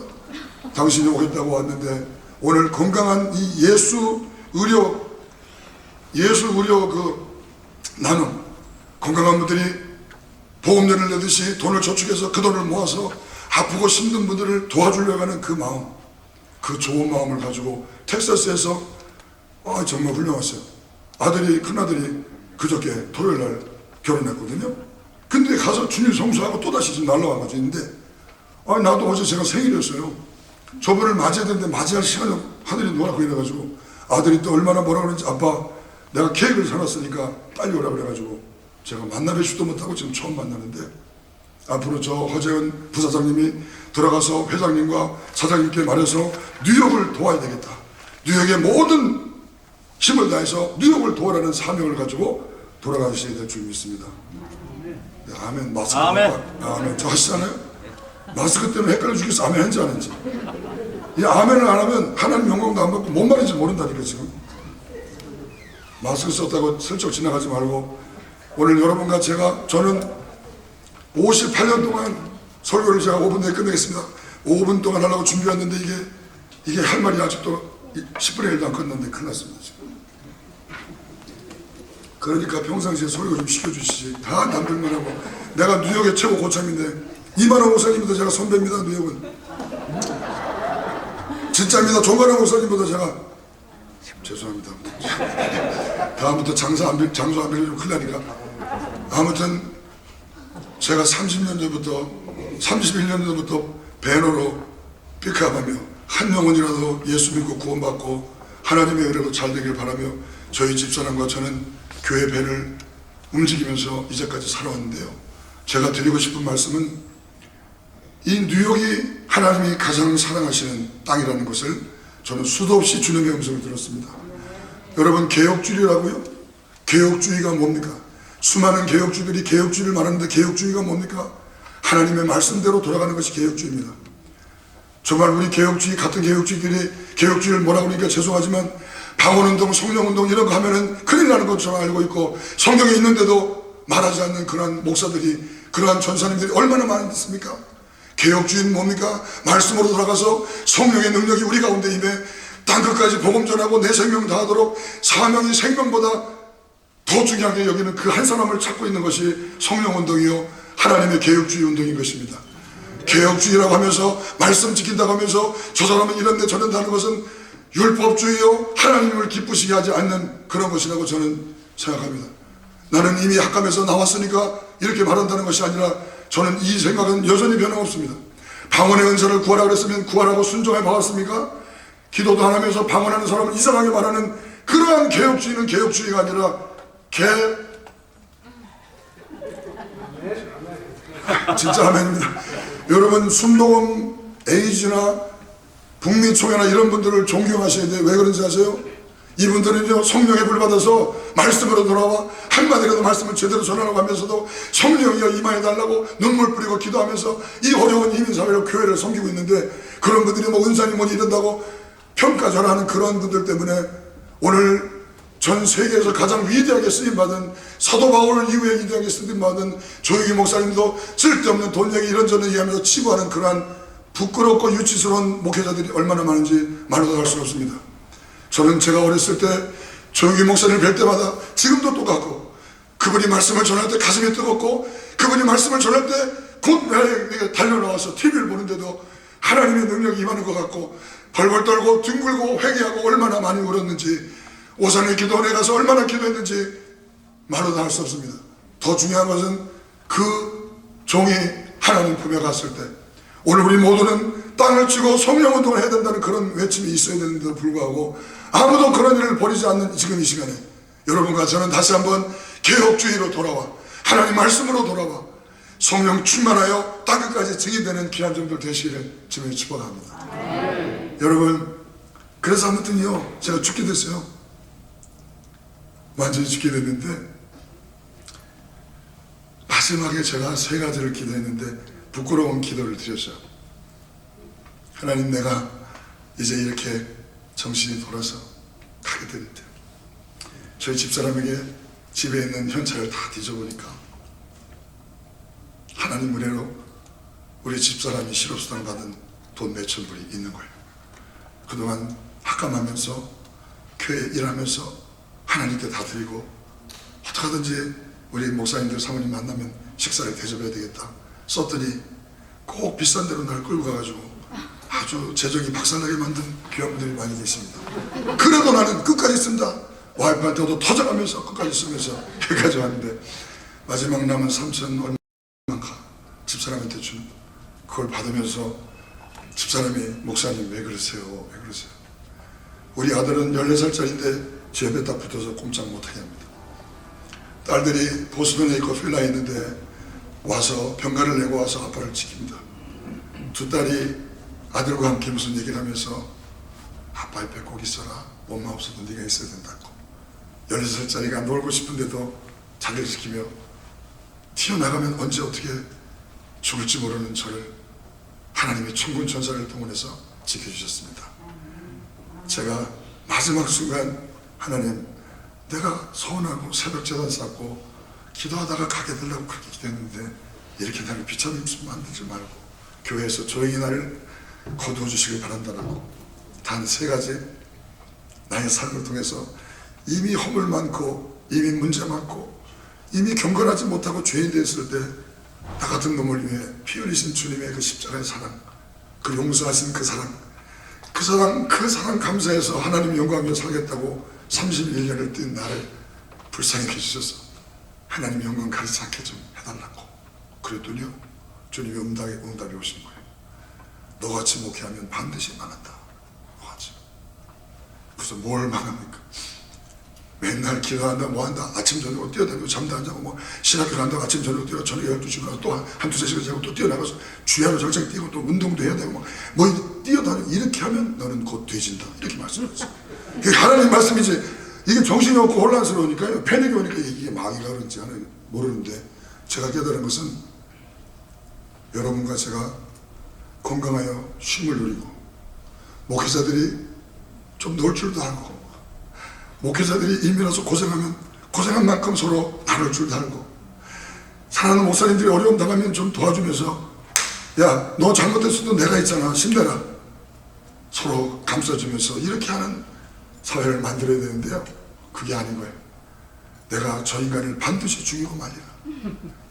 당신이 오겠다고 왔는데 오늘 건강한 이 예수 의료 그 나눔 건강한 분들이 보험료를 내듯이 돈을 저축해서 그 돈을 모아서 아프고 힘든 분들을 도와주려고 하는 그 마음 그 좋은 마음을 가지고 텍사스에서 정말 훌륭하세요. 큰아들이 그저께 토요일날 결혼했거든요. 근데 가서 주님 성수하고 또다시 지금 날라와가지고 있는데 나도 어제 제가 생일이었어요. 저분을 맞이해야 되는데 맞이할 시간이 하늘이 노랗고 이래가지고 아들이 또 얼마나 뭐라 그러는지 아빠 내가 케이크를 사놨으니까 빨리 오라 그래가지고 제가 만나 뵙지도 못하고 지금 처음 만나는데 앞으로 저 허재은 부사장님이 들어가서 회장님과 사장님께 말해서 뉴욕을 도와야 되겠다. 뉴욕의 모든 힘을 다해서 뉴욕을 도우라는 사명을 가지고 돌아가셔야 될 줄 믿습니다. 네, 아멘. 마스크. 아멘. 저 하시잖아요? 마스크 때문에 헷갈려 죽겠어. 아멘 했는지 안 했는지. 이 아멘을 안 하면 하나님 영광도 안 받고 뭔 말인지 모른다니까 지금. 마스크 썼다고 슬쩍 지나가지 말고, 오늘 여러분과 저는 58년 동안 설교를 제가 5분 내에 끝내겠습니다. 5분 동안 하려고 준비했는데 이게 할 말이 아직도 10분의 1도 안 끝났는데 끝났습니다 지금. 그러니까 평상시에 설교 좀 시켜주시지. 다 남들만 하고. 내가 뉴욕의 최고 고참인데 이만호 목사님보다 제가 선배입니다. 뉴욕은 진짜입니다. 조만호 목사님보다 제가 죄송합니다. 다음부터 장소 안 빌려주면 큰일 나니까. 아무튼 제가 31년 전부터 배너로 픽업하며 한 영혼이라도 예수 믿고 구원받고 하나님의 은혜로 잘 되길 바라며 저희 집사람과 저는 교회 배를 움직이면서 이제까지 살아왔는데요. 제가 드리고 싶은 말씀은 이 뉴욕이 하나님이 가장 사랑하시는 땅이라는 것을 저는 수도 없이 주님의 음성을 들었습니다. 여러분, 개혁주의라고요? 개혁주의가 뭡니까? 수많은 개혁주의들이 개혁주의를 말하는데 개혁주의가 뭡니까? 하나님의 말씀대로 돌아가는 것이 개혁주의입니다. 정말 우리 같은 개혁주의들이 개혁주의를 뭐라고 그러니까 죄송하지만 방언운동, 성령운동 이런 거 하면은 큰일 나는 것처럼 알고 있고, 성경에 있는데도 말하지 않는 그러한 목사들이, 그러한 전사님들이 얼마나 많이 있습니까? 개혁주의는 뭡니까? 말씀으로 돌아가서 성령의 능력이 우리 가운데 임해 땅끝까지 복음 전하고 내 생명 다하도록 사명이 생명보다 더 중요하게 여기는 그 한 사람을 찾고 있는 것이 성령운동이요 하나님의 개혁주의 운동인 것입니다. 개혁주의라고 하면서 말씀 지킨다고 하면서 저 사람은 이런데 저런다 하는 것은 율법주의요 하나님을 기쁘시게 하지 않는 그런 것이라고 저는 생각합니다. 나는 이미 학감에서 나왔으니까 이렇게 말한다는 것이 아니라 저는 이 생각은 여전히 변함없습니다. 방언의 은사를 구하라 그랬으면 구하라고 순종해 봐왔습니까? 기도도 안 하면서 방언하는 사람은 이상하게 말하는 그러한 개혁주의는 개혁주의가 아니라 진짜 아멘입니다. 여러분, 순복음 에이지나 북미총회나 이런 분들을 존경하셔야 돼요. 왜 그런지 아세요? 이분들은요 성령의 불 받아서 말씀으로 돌아와 한마디라도 말씀을 제대로 전하라고 하면서도 성령이여 임하여달라고 눈물 뿌리고 기도하면서 이 어려운 이민사회로 교회를 섬기고 있는데, 그런 분들이 뭐 은사님 뭐니 이런다고 평가절하는 그런 분들 때문에 오늘 전 세계에서 가장 위대하게 쓰임받은 사도 바울 이후에 위대하게 쓰임받은 조용희 목사님도 쓸데없는 돈 얘기 이런저런 얘기하면서 치부하는 그러한 부끄럽고 유치스러운 목회자들이 얼마나 많은지 말로도 할 수 없습니다. 저는 제가 어렸을 때 조용희 목사님을 뵐 때마다 지금도 똑같고, 그분이 말씀을 전할 때 가슴이 뜨겁고, 그분이 말씀을 전할 때 곧 달려나와서 TV를 보는데도 하나님의 능력이 임하는 것 같고, 벌벌 떨고 뒹굴고 회개하고 얼마나 많이 울었는지, 오산의 기도원에 가서 얼마나 기도했는지 말로도 할 수 없습니다. 더 중요한 것은 그 종이 하나님 품에 갔을 때, 오늘 우리 모두는 땅을 치고 성령운동을 해야 된다는 그런 외침이 있어야 되는데도 불구하고 아무도 그런 일을 벌이지 않는 지금 이 시간에 여러분과 저는 다시 한번 개혁주의로 돌아와 하나님 말씀으로 돌아와 성령 충만하여 땅끝까지 증인되는 귀한 점들 되시기를 주님의 축복합니다. 여러분, 그래서 아무튼요 제가 죽게 됐어요. 완전히 죽게 됐는데 마지막에 제가 세 가지를 기도했는데 부끄러운 기도를 드렸어요. 하나님, 내가 이제 이렇게 정신이 돌아서 가게 되는데 저희 집사람에게 집에 있는 현찰을 다 뒤져보니까 하나님 은혜로 우리 집사람이 실업수당 받은 돈 몇천 불이 있는 거예요. 그동안 학감하면서 교회 일하면서 하나님께 다 드리고 어떻게 하든지 우리 목사님들 사모님 만나면 식사를 대접해야 되겠다 썼더니 꼭 비싼 데로 날 끌고 가가지고 아주 재정이 박살나게 만든 귀한 분들이 많이 계십니다. 그래도 나는 끝까지 쓴다. 와이프한테도 터져가면서 끝까지 쓰면서 여기까지 왔는데 마지막 남은 3천 얼마인가 집사람한테 준 그걸 받으면서 집사람이 목사님 왜 그러세요? 왜 그러세요? 우리 아들은 14살짜리인데 제 옆에 딱 붙어서 꼼짝 못하게 합니다. 딸들이 보스턴에 있고 필라에 있는데 와서 병가를 내고 와서 아빠를 지킵니다. 두 딸이 아들과 함께 무슨 얘기를 하면서 아빠 옆에 꼭 있어라. 엄마 없어도 네가 있어야 된다고. 16살짜리가 놀고 싶은데도 자기를 지키며 튀어나가면 언제 어떻게 죽을지 모르는 저를 하나님의 천군 천사를 동원해서 지켜주셨습니다. 제가 마지막 순간 하나님, 내가 서운하고 새벽 제단 쌓고 기도하다가 가게 되려고 그렇게 기도했는데 이렇게 나를 비참히 만들지 말고 교회에서 조용히 나를 거두어 주시길 바란다라고 단 3가지 나의 삶을 통해서 이미 허물 많고 이미 문제 많고 이미 경건하지 못하고 죄인 되었을 때 나 같은 놈을 위해 피 흘리신 주님의 그 십자가의 사랑, 그 용서하신 그 사랑 감사해서 하나님 영광에 살겠다고 31년을 뛴 나를 불쌍히 해주셔서 하나님 영광 가리지 않게 좀 해달라고 그랬더니요, 주님이 응답이 오신 거예요. 너같이 목회하면 반드시 망한다. 너같이. 그래서 뭘 망합니까? 맨날 기도한다 뭐한다 아침 저녁 뛰어다니고 잠도 안 자고 뭐 신학교 간다고 아침 저녁 뛰어 저녁 12시간 가서 또 한두 세 시간 자고 또 뛰어나가서 주야로 절정 뛰고 또 운동도 해야 되고 뭐 뛰어다니고 이렇게 하면 너는 곧 돼진다 이렇게 말씀하셨어요. 그게 하나님 말씀이지. 이게 정신이 없고 혼란스러우니까요, 패닉이 오니까 이게 마귀가 그런지 모르는데 제가 깨달은 것은 여러분과 제가 건강하여 쉼을 누리고 목회자들이 좀 놀 줄도 알고 목회자들이 임이라서 고생하면 고생한 만큼 서로 나눌 줄도 알고 사랑하는 목사님들이 어려움 당하면 좀 도와주면서 야, 너 잘못했어도 내가 있잖아 힘내라 서로 감싸주면서 이렇게 하는 사회를 만들어야 되는데요, 그게 아닌 거예요. 내가 저 인간을 반드시 죽이고 말리라,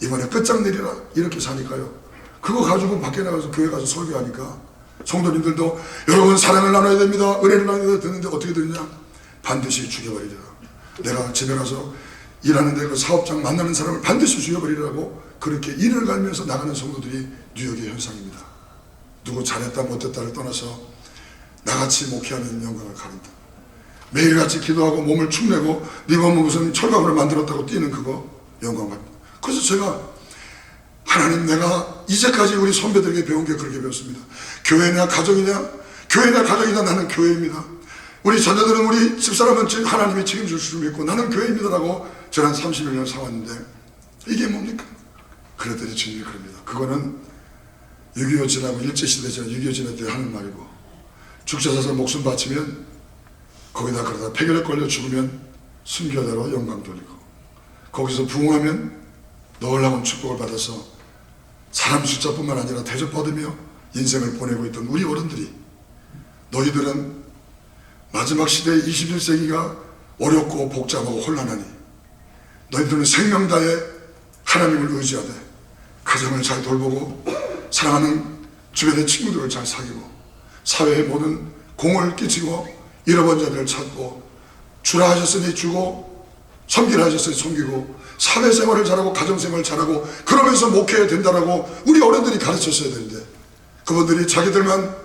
이번에 끝장내리라 이렇게 사니까요, 그거 가지고 밖에 나가서 교회 가서 설교하니까 성도님들도 여러분 사랑을 나눠야 됩니다, 은혜를 나눠야 됩니다 듣는데 어떻게 듣느냐, 반드시 죽여버리리라. 내가 집에 가서 일하는데 그 사업장 만나는 사람을 반드시 죽여버리라고 그렇게 일을 갈면서 나가는 성도들이 뉴욕의 현상입니다. 누구 잘했다 못했다를 떠나서 나같이 목회하는 영광을 가린다. 매일같이 기도하고 몸을 축내고 네 몸은 무슨 철갑으로 만들었다고 뛰는 그거 영광 가린다. 그래서 제가 하나님, 내가 이제까지 우리 선배들에게 배운 게 그렇게 배웠습니다. 교회냐 가정이냐 나는 교회입니다. 우리 자녀들은 우리 집사람은 하나님이 책임질 줄 믿고 나는 교회입니다라고 저는 31년 살았는데 이게 뭡니까? 그랬더니 주님이 그럽니다. 그거는 6.25 지나고 일제시대 지나 6.25 지날 때 하는 말이고 죽자사서 목숨 바치면 거기다 그러다 폐결에 걸려 죽으면 순교자로 영광 돌리고 거기서 부흥하면 놀라운 축복을 받아서 사람 숫자뿐만 아니라 대접받으며 인생을 보내고 있던 우리 어른들이 너희들은 마지막 시대 21세기가 어렵고 복잡하고 혼란하니 너희들은 생명 다해 하나님을 의지하되 가정을 잘 돌보고 사랑하는 주변의 친구들을 잘 사귀고 사회에 모든 공을 끼치고 잃어버린 자들을 찾고 주라 하셨으니 주고 섬기라 하셨으니 섬기고 사회생활을 잘하고 가정생활을 잘하고 그러면서 목회해야 된다라고 우리 어른들이 가르쳤어야 되는데 그분들이 자기들만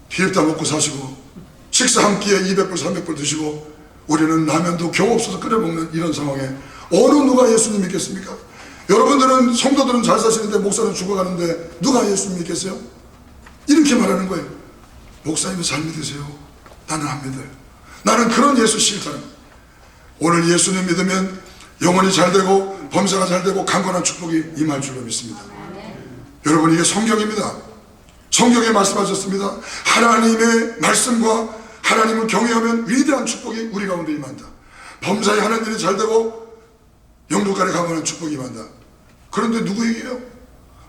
비읍다 먹고 사시고 식사 한 끼에 200불 300불 드시고 우리는 라면도 겨우 없어서 끓여 먹는 이런 상황에 어느 누가 예수님 믿겠습니까? 여러분들은 성도들은 잘 사시는데 목사는 죽어가는데 누가 예수님 믿겠어요? 이렇게 말하는 거예요. 목사님은 잘 믿으세요. 나는 안 믿어요. 나는 그런 예수 싫다는 거예요. 오늘 예수님 믿으면 영혼이 잘 되고 범사가 잘 되고 강건한 축복이 임할 줄로 믿습니다. 여러분, 이게 성경입니다. 성경에 말씀하셨습니다. 하나님의 말씀과 하나님을 경외하면 위대한 축복이 우리 가운데 임한다. 범사에 하는 일이 잘 되고 영도간에 강건한 축복이 임한다. 그런데 누구 얘기예요?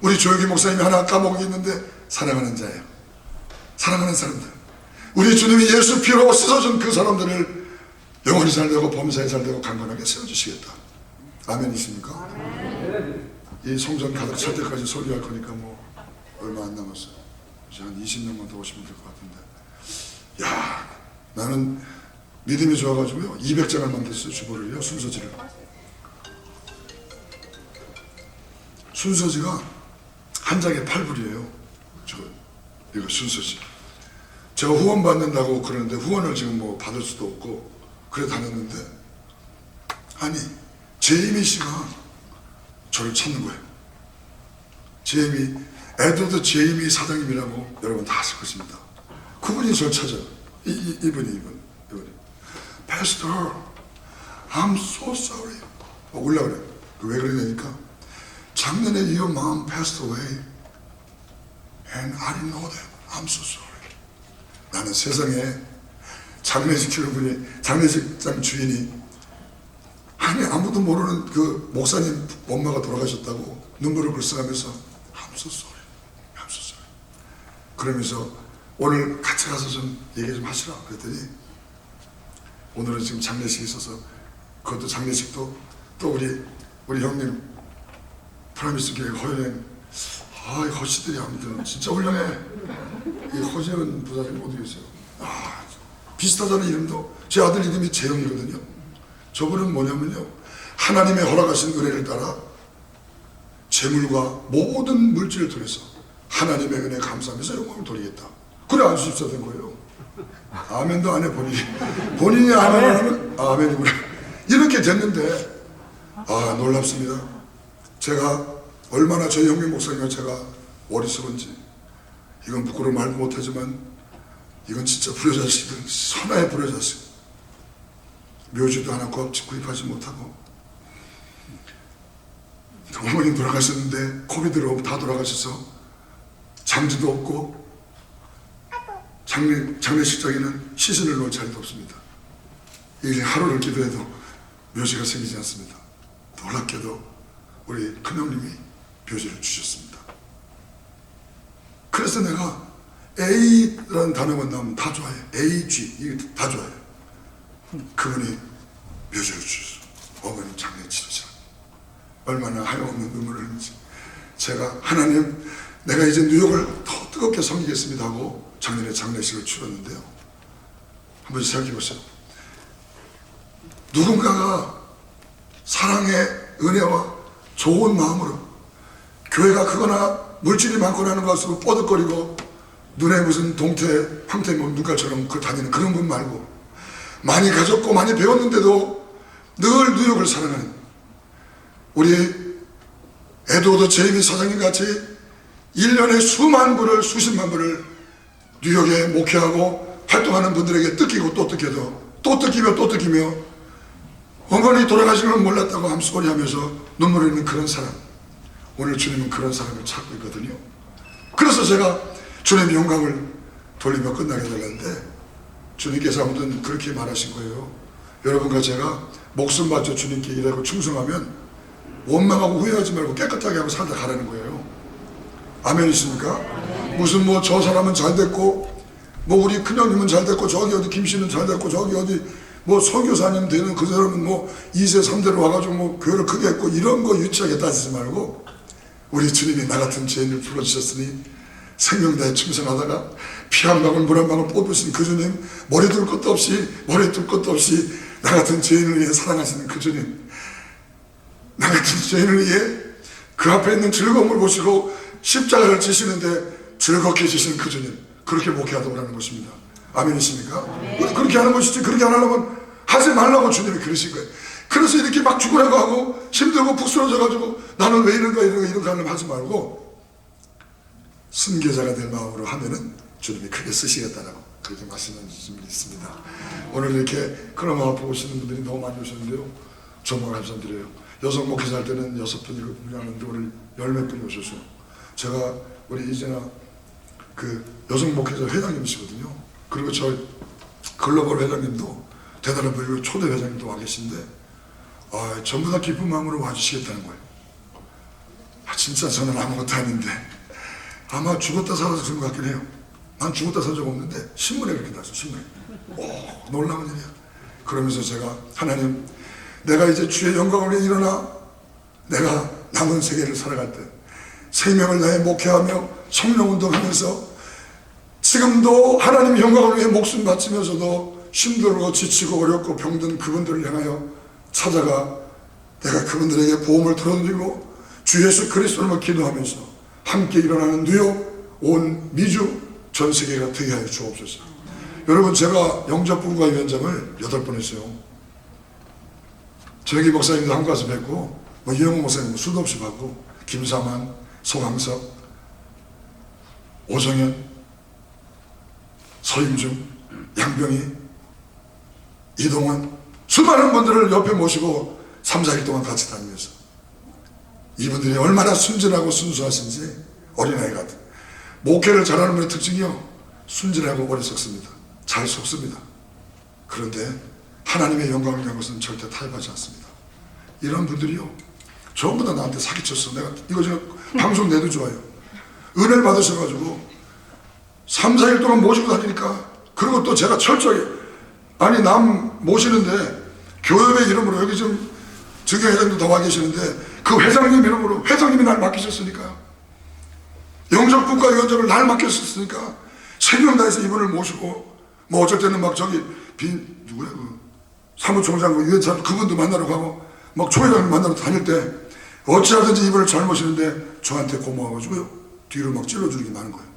우리 조혁이 목사님이 하나 까먹었는데 사랑하는 자예요. 사랑하는 사람들, 우리 주님이 예수 피로 씻어준 그 사람들을 영혼이 잘 되고 범사에 잘 되고 강건하게 세워주시겠다. 아멘 있습니까? 아멘. 이 성전 가득 찰 때까지 설교할 거니까 뭐 얼마 안 남았어요. 이제 한 20년만 더 오시면 될 것 같은데, 야, 나는 믿음이 좋아가지고요 200장을 만들었어요. 주보를요, 순서지를. 순서지가 한 장에 8불이에요 이거 순서지. 제가 후원 받는다고 그러는데 후원을 지금 뭐 받을 수도 없고 그래 다녔는데, 아니 제이미 씨가 저를 찾는 거예요. 제이미, 에드워드 제이미 사장님이라고 여러분 다 아실 것입니다. 그분이 저를 찾아요. 이분이 패스터, I'm so sorry. 올라 그래. 왜 그러냐니까 작년에 your mom passed away and I didn't know that. I'm so sorry. 나는 세상에 장례식 치는 분이, 장례식장 주인이 아니 아무도 모르는 그 목사님 엄마가 돌아가셨다고 눈물을 글썽하면서 I'm so sorry. I'm so sorry. 그러면서 오늘 같이 가서 좀 얘기 좀 하시라 그랬더니 오늘은 지금 장례식이 있어서 그것도 장례식도 또 우리 형님 프라미스 교회 허연행 이 허씨들이 아무튼 진짜 훌륭해. 이 허재은 부사장님 어디 계세요? 비슷하다는 이름도 제 아들 이름이 재영이거든요. 저분은 뭐냐면요 하나님의 허락하신 은혜를 따라 재물과 모든 물질을 통해서 하나님의 은혜 감사하면서 영광을 돌리겠다. 그래 아주 입사된 거예요. 아멘도 안 해 본인이 안 하면 아멘이구나. 이렇게 됐는데 놀랍습니다. 제가 얼마나 저희 형님 목사님과 제가 어리석은지 이건 부끄러워 말도 못하지만 이건 진짜 불효자식들 선하의 불효자식 묘지도 하나 구입하지 못하고 어머님 돌아가셨는데 코비드로 다 돌아가셔서 장지도 없고 장례식장에는 시신을 놓을 자리도 없습니다. 이게 하루를 기도해도 묘지가 생기지 않습니다. 놀랍게도 우리 큰형님이 묘지를 주셨습니다. 그래서 내가 A라는 단어만 나오면 다 좋아해. AG 이게 다 좋아해. 그분이 묘지를 주셨어. 어머님 장례 치르시라. 얼마나 하염없는 눈물을 흘리는지. 제가 하나님 내가 이제 뉴욕을 더 뜨겁게 섬기겠습니다 하고 작년에 장례식을 치렀는데요. 한번 생각해 보세요. 누군가가 사랑의 은혜와 좋은 마음으로 교회가 크거나 물질이 많거나 하는 것으로 뻐득거리고 눈에 무슨 동태, 황태 눈깔처럼 다니는 그런 분 말고 많이 가졌고 많이 배웠는데도 늘 뉴욕을 사랑하는 우리 에드워드 제이미 사장님 같이 1년에 수만 불을 수십만 불을 뉴욕에 목회하고 활동하는 분들에게 뜯기고 또 뜯겨도 또 뜯기며 또 뜯기며 어머니 돌아가시는 걸 몰랐다고 함소리 하면서 눈물 흘리는 그런 사람. 오늘 주님은 그런 사람을 찾고 있거든요. 그래서 제가 주님의 영광을 돌리며 끝나게 되는데 주님께서 아무튼 그렇게 말하신 거예요. 여러분과 제가 목숨 바쳐 주님께 일하고 충성하면 원망하고 후회하지 말고 깨끗하게 하고 살다 가라는 거예요. 아멘이십니까? 무슨 뭐 저 사람은 잘 됐고 뭐 우리 큰형님은 잘 됐고 저기 어디 김씨는 잘 됐고 저기 어디 뭐 선교사님 되는 그 사람은 뭐 2세 3대로 와가지고 뭐 교회를 크게 했고 이런 거 유치하게 따지지 말고 우리 주님이 나 같은 죄인을 불러주셨으니 생명 다해 충성하다가 피 한 방울 물 한 방울 뽑으신 그 주님 머리 둘 것도 없이 나 같은 죄인을 위해 사랑하시는 그 주님 나 같은 죄인을 위해 그 앞에 있는 즐거움을 보시고 십자가를 지시는데 즐겁게 지시는 그 주님 그렇게 목회하도록 하는 것입니다. 아멘이십니까? 아멘. 그렇게 하는 것이지 그렇게 안 하려면 하지 말라고 주님이 그러신 거예요. 그래서 이렇게 막 죽으라고 하고 힘들고 북스러져가지고 나는 왜 이런가 이런가 하려면 하지 말고 순교자가 될 마음으로 하면은 주님이 크게 쓰시겠다라고 그렇게 말씀하신 분이 있습니다. 오늘 이렇게 그런 마음 보시는 분들이 너무 많이 오셨는데요. 정말 감사드려요. 여성 목회자 할 때는 6분 하는데 오늘 10몇 분이 오셔서 제가 우리 이제나 그 여성 목회자 회장님이시거든요. 그리고 저 글로벌 회장님도 대단한 분이고 초대 회장님도 와 계신데 전부 다 기쁜 마음으로 와주시겠다는 거예요. 진짜 저는 아무것도 아닌데 아마 죽었다 살아서 그런 것 같긴 해요. 난 죽었다 산 적 없는데 신문에 그렇게 나왔어. 신문에. 놀라운 일이야. 그러면서 제가 하나님 내가 이제 주의 영광을 위해 일어나 내가 남은 세계를 살아갈 때 생명을 다해 목회하며 성령운동하면서 지금도 하나님의 영광을 위해 목숨 바치면서도 힘들고 지치고 어렵고 병든 그분들을 향하여 찾아가 내가 그분들에게 보험을 들어드리고 주 예수 그리스도를 기도하면서 함께 일어나는 뉴욕, 온 미주, 전 세계가 되게 하여 주옵소서. 여러분 제가 영접분과 위원장을 8번 했어요. 저기 목사님도 한국 가서 뵙고 뭐 이영호 목사님 수도 없이 받고 김사만, 송항석, 오정현, 서임중, 양병희, 이동원 수많은 분들을 옆에 모시고 3, 4일 동안 같이 다니면서 이분들이 얼마나 순진하고 순수하신지 어린아이 같은 목회를 잘하는 분의 특징이요, 순진하고 어리석습니다. 잘 속습니다. 그런데 하나님의 영광을 위한 것은 절대 타협하지 않습니다. 이런 분들이요, 전부 다 나한테 사기쳤어. 내가 이거 지금 방송 내도 좋아요. 은혜를 받으셔가지고 3, 4일 동안 모시고 다니니까, 그리고 또 제가 철저하게, 아니 남 모시는데 교회의 이름으로, 여기 지금 증경회장도 더 와 계시는데 그 회장님 이름으로, 회장님이 날 맡기셨으니까, 영적국가위원장을 날 맡겼었으니까 생명 다해서 이분을 모시고, 뭐 어쩔 때는 막 저기 누구야 그 사무총장 그 유엔차 그분도 만나러 가고 막 총회장님 만나러 다닐 때 어찌하든지 이분을 잘 모시는데 저한테 고마워가지고요, 뒤로 막 찔러주는 게 많은 거예요.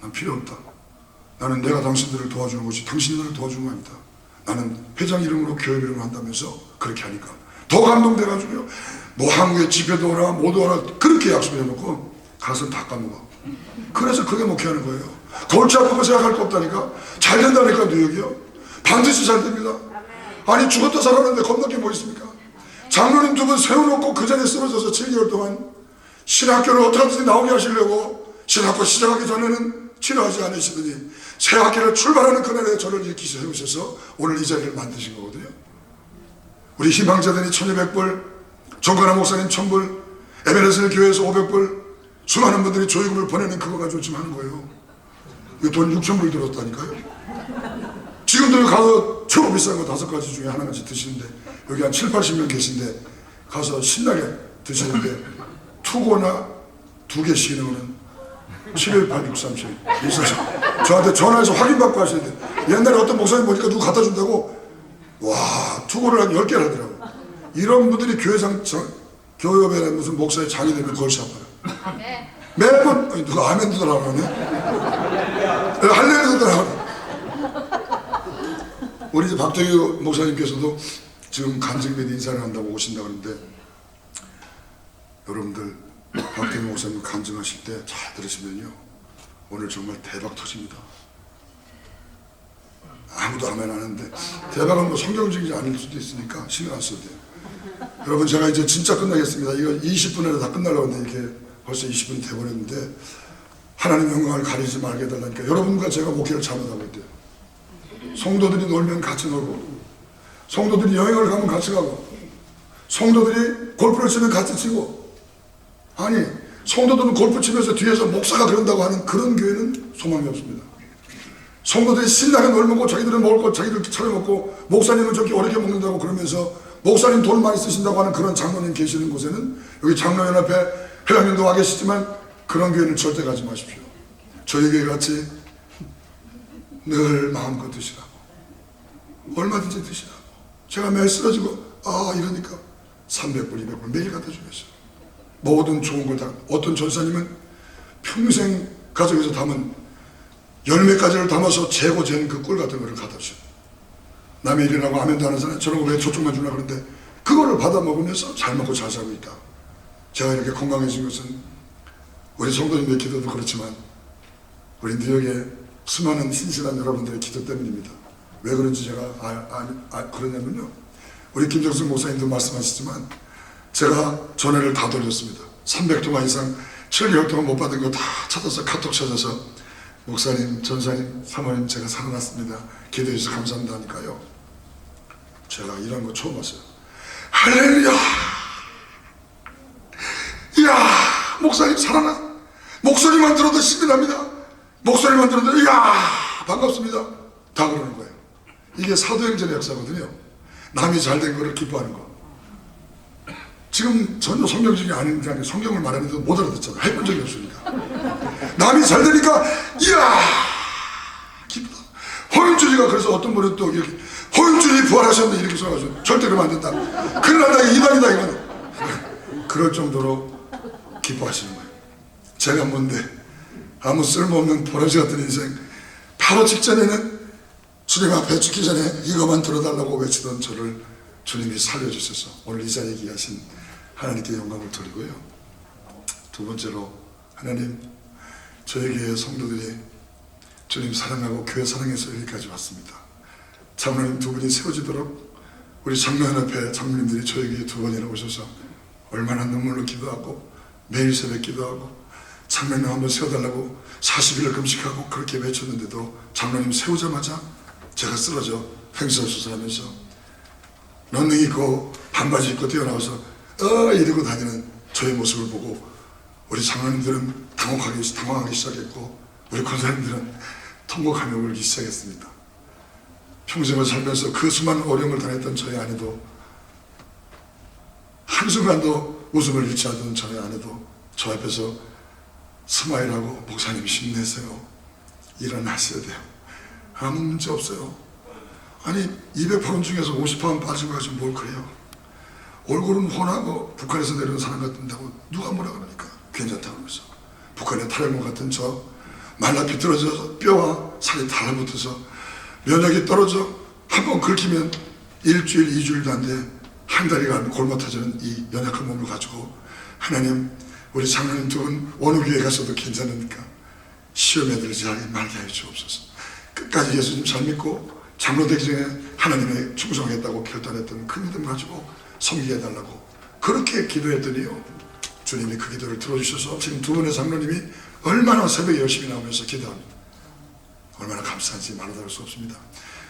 난 필요 없다. 나는 내가 당신들을 도와주는 것이 당신들을 도와주는 거 아니다. 나는 회장 이름으로 교회 이름으로 한다면서 그렇게 하니까 더 감동돼가지고요, 뭐 한국에 집회도 오라 뭐도 오라 그렇게 약속을 해놓고 가서 다 까먹어. 그래서 그게 목회하는 거예요. 골치 아프고 생각할 거 없다니까. 잘 된다니까. 뉴욕이요, 반드시 잘 됩니다. 아니 죽었다 살았는데 겁날 게 뭐 있습니까? 장로님 두 분 세워놓고 그 자리에 쓰러져서 7개월 동안 신학교를 어떻게든지 나오게 하시려고 신학교 시작하기 전에는 치료하지 않으시더니 새 학기를 출발하는 그날에 저를 이렇게 세우셔서 오늘 이 자리를 만드신 거거든요. 우리 희망자들이 1200불, 정관아 목사님 1000불, 에베레스트 교회에서 500불, 수많은 분들이 조의금을 보내는 그거 가지고 지금 하는 거예요. 이거 돈 6000불 들었다니까요. 지금도 가서 최고 비싼 거 5가지 중에 하나같이 드시는데, 여기 한 7, 80명 계신데 가서 신나게 드시는데 투고나 2개 씌는 거는 7, 8, 6, 3, 7 저한테 전화해서 확인받고 하시는데, 옛날에 어떤 목사님 보니까 누구 갖다 준다고 와 투고를 한 10개를 하더라고. 이런 분들이 교회에 무슨 목사의 장이 되면 골치 아파요. 매번 아니, 누가 아멘 두더라고 하네. 할렐루야 두더라고. 우리 이제 박정희 목사님께서도 지금 간증된 인사를 한다고 오신다고 하는데, 여러분들 박정희 목사님 간증하실 때 잘 들으시면요, 오늘 정말 대박 터집니다. 아무도 아멘 안 하는데 대박은 뭐 성경적이지 않을 수도 있으니까 신경 안 써도 돼요. 여러분 제가 이제 진짜 끝나겠습니다. 이거 20분에 다 끝나려고 했는데 이렇게 벌써 20분이 돼버렸는데, 하나님 영광을 가리지 말게 해달라니까. 여러분과 제가 목회를 잘못하고 있대요. 성도들이 놀면 같이 놀고, 성도들이 여행을 가면 같이 가고, 성도들이 골프를 치면 같이 치고, 아니 성도들은 골프 치면서 뒤에서 목사가 그런다고 하는 그런 교회는 소망이 없습니다. 성도들이 신나게 놀고 자기들은 먹을 것 자기들 차려 먹고, 목사님은 저렇게 어렵게 먹는다고 그러면서 목사님 돈 많이 쓰신다고 하는 그런 장로님 계시는 곳에는, 여기 장로연합회 회장님도 와 계시지만 그런 교회는 절대 가지 마십시오. 저희 교회 같이 늘 마음껏 드시라고, 얼마든지 드시라고. 제가 매일 쓰러지고 이러니까 300불 200불 매일 갖다 주겠어요. 모든 좋은 걸 다. 어떤 전사님은 평생 가정에서 담은 열몇 가지를 담아서 재고 잰 그 꿀 같은 거를 갖다 주셔요. 남의 일이라고 아멘도 안 하잖아요. 저런 거 왜 저쪽만 주려고 그러는데 그거를 받아 먹으면서 잘 먹고 잘 살고 있다. 제가 이렇게 건강해진 것은 우리 성도님들의 기도도 그렇지만 우리 뉴욕의 수많은 신실한 여러분들의 기도 때문입니다. 왜 그런지 제가 그러냐면요, 우리 김정숙 목사님도 말씀하시지만 제가 전화를 다 돌렸습니다. 300통화 이상 7개월 동안 못 받은 거 다 찾아서 카톡 찾아서 목사님, 전사님, 사모님 제가 살아났습니다. 기도해 주셔서 감사합니다 하니까요, 제가 이런 거 처음 봤어요. 할렐루야! 이야, 목사님 살아났. 목소리만 들어도 신이 납니다. 목소리만 들어도 이야 반갑습니다. 다 그러는 거예요. 이게 사도행전의 역사거든요. 남이 잘된 거를 기뻐하는 거. 지금 전혀 성경적이 아닌 게 성경을 말하는데도 못 알아듣잖아요. 해본 적이 없으니까. 남이 잘 되니까 이야 기쁘다. 허윤준이가 그래서 어떤 분은 또 이렇게 허윤준이 부활하셨네 이렇게 써가지고 절대 그러면 안 된다. 큰일 난다 이단이다 이거는. 그럴 정도로 기뻐하시는 거예요. 제가 뭔데 아무 쓸모없는 버러지 같은 인생, 바로 직전에는 주님 앞에 죽기 전에 이것만 들어달라고 외치던 저를 주님이 살려주셔서 오늘 이 자리에 계신 하나님께 영광을 드리고요. 두 번째로, 하나님 저희 교회 성도들이 주님 사랑하고 교회 사랑해서 여기까지 왔습니다. 장로님 두 분이 세워지도록 우리 장로연합회 장로님들이 저에게 2번이나 오셔서 얼마나 눈물로 기도하고 매일 새벽 기도하고 장로님 한번 세워달라고 40일을 금식하고 그렇게 외쳤는데도 장로님 세우자마자 제가 쓰러져 횡설수설하면서 런닝 입고 반바지 입고 뛰어나와서 이러고 다니는 저의 모습을 보고 우리 장로님들은 당황하기 시작했고 우리 권사님들은 통곡하며 울기 시작했습니다. 평생을 살면서 그 수많은 어려움을 당했던 저희 아내도 한순간도 웃음을 잃지 않던 저희 아내도 저 앞에서 스마일하고 목사님 힘내세요. 일어나셔야 돼요. 아무 문제 없어요. 아니 200파운 중에서 50파운 빠진 거 가지고 뭘 그래요. 얼굴은 훤하고 북한에서 내려온 사람 같은다고 누가 뭐라 그러니까 괜찮다고 그러면서 북한의 탈영군 같은 저 말라 비틀어져서 뼈와 살이 달라붙어서 면역이 떨어져 한번 긁히면 일주일, 2주일도 안 돼. 한 달이간 골마 터지는 이 연약한 몸을 가지고 하나님 우리 장로님 2분 어느 교회 가서도 괜찮으니까 시험에 들지 말게 하여 주옵소서. 끝까지 예수님 잘 믿고 장로 되기 전에 하나님에 충성하겠다고 결단했던 그 믿음 가지고 섬기게 해달라고 그렇게 기도했더니요 주님이 그 기도를 들어주셔서 지금 2분의 장로님이 얼마나 새벽에 열심히 나오면서 기도합니다. 얼마나 감사한지 말할 수 없습니다.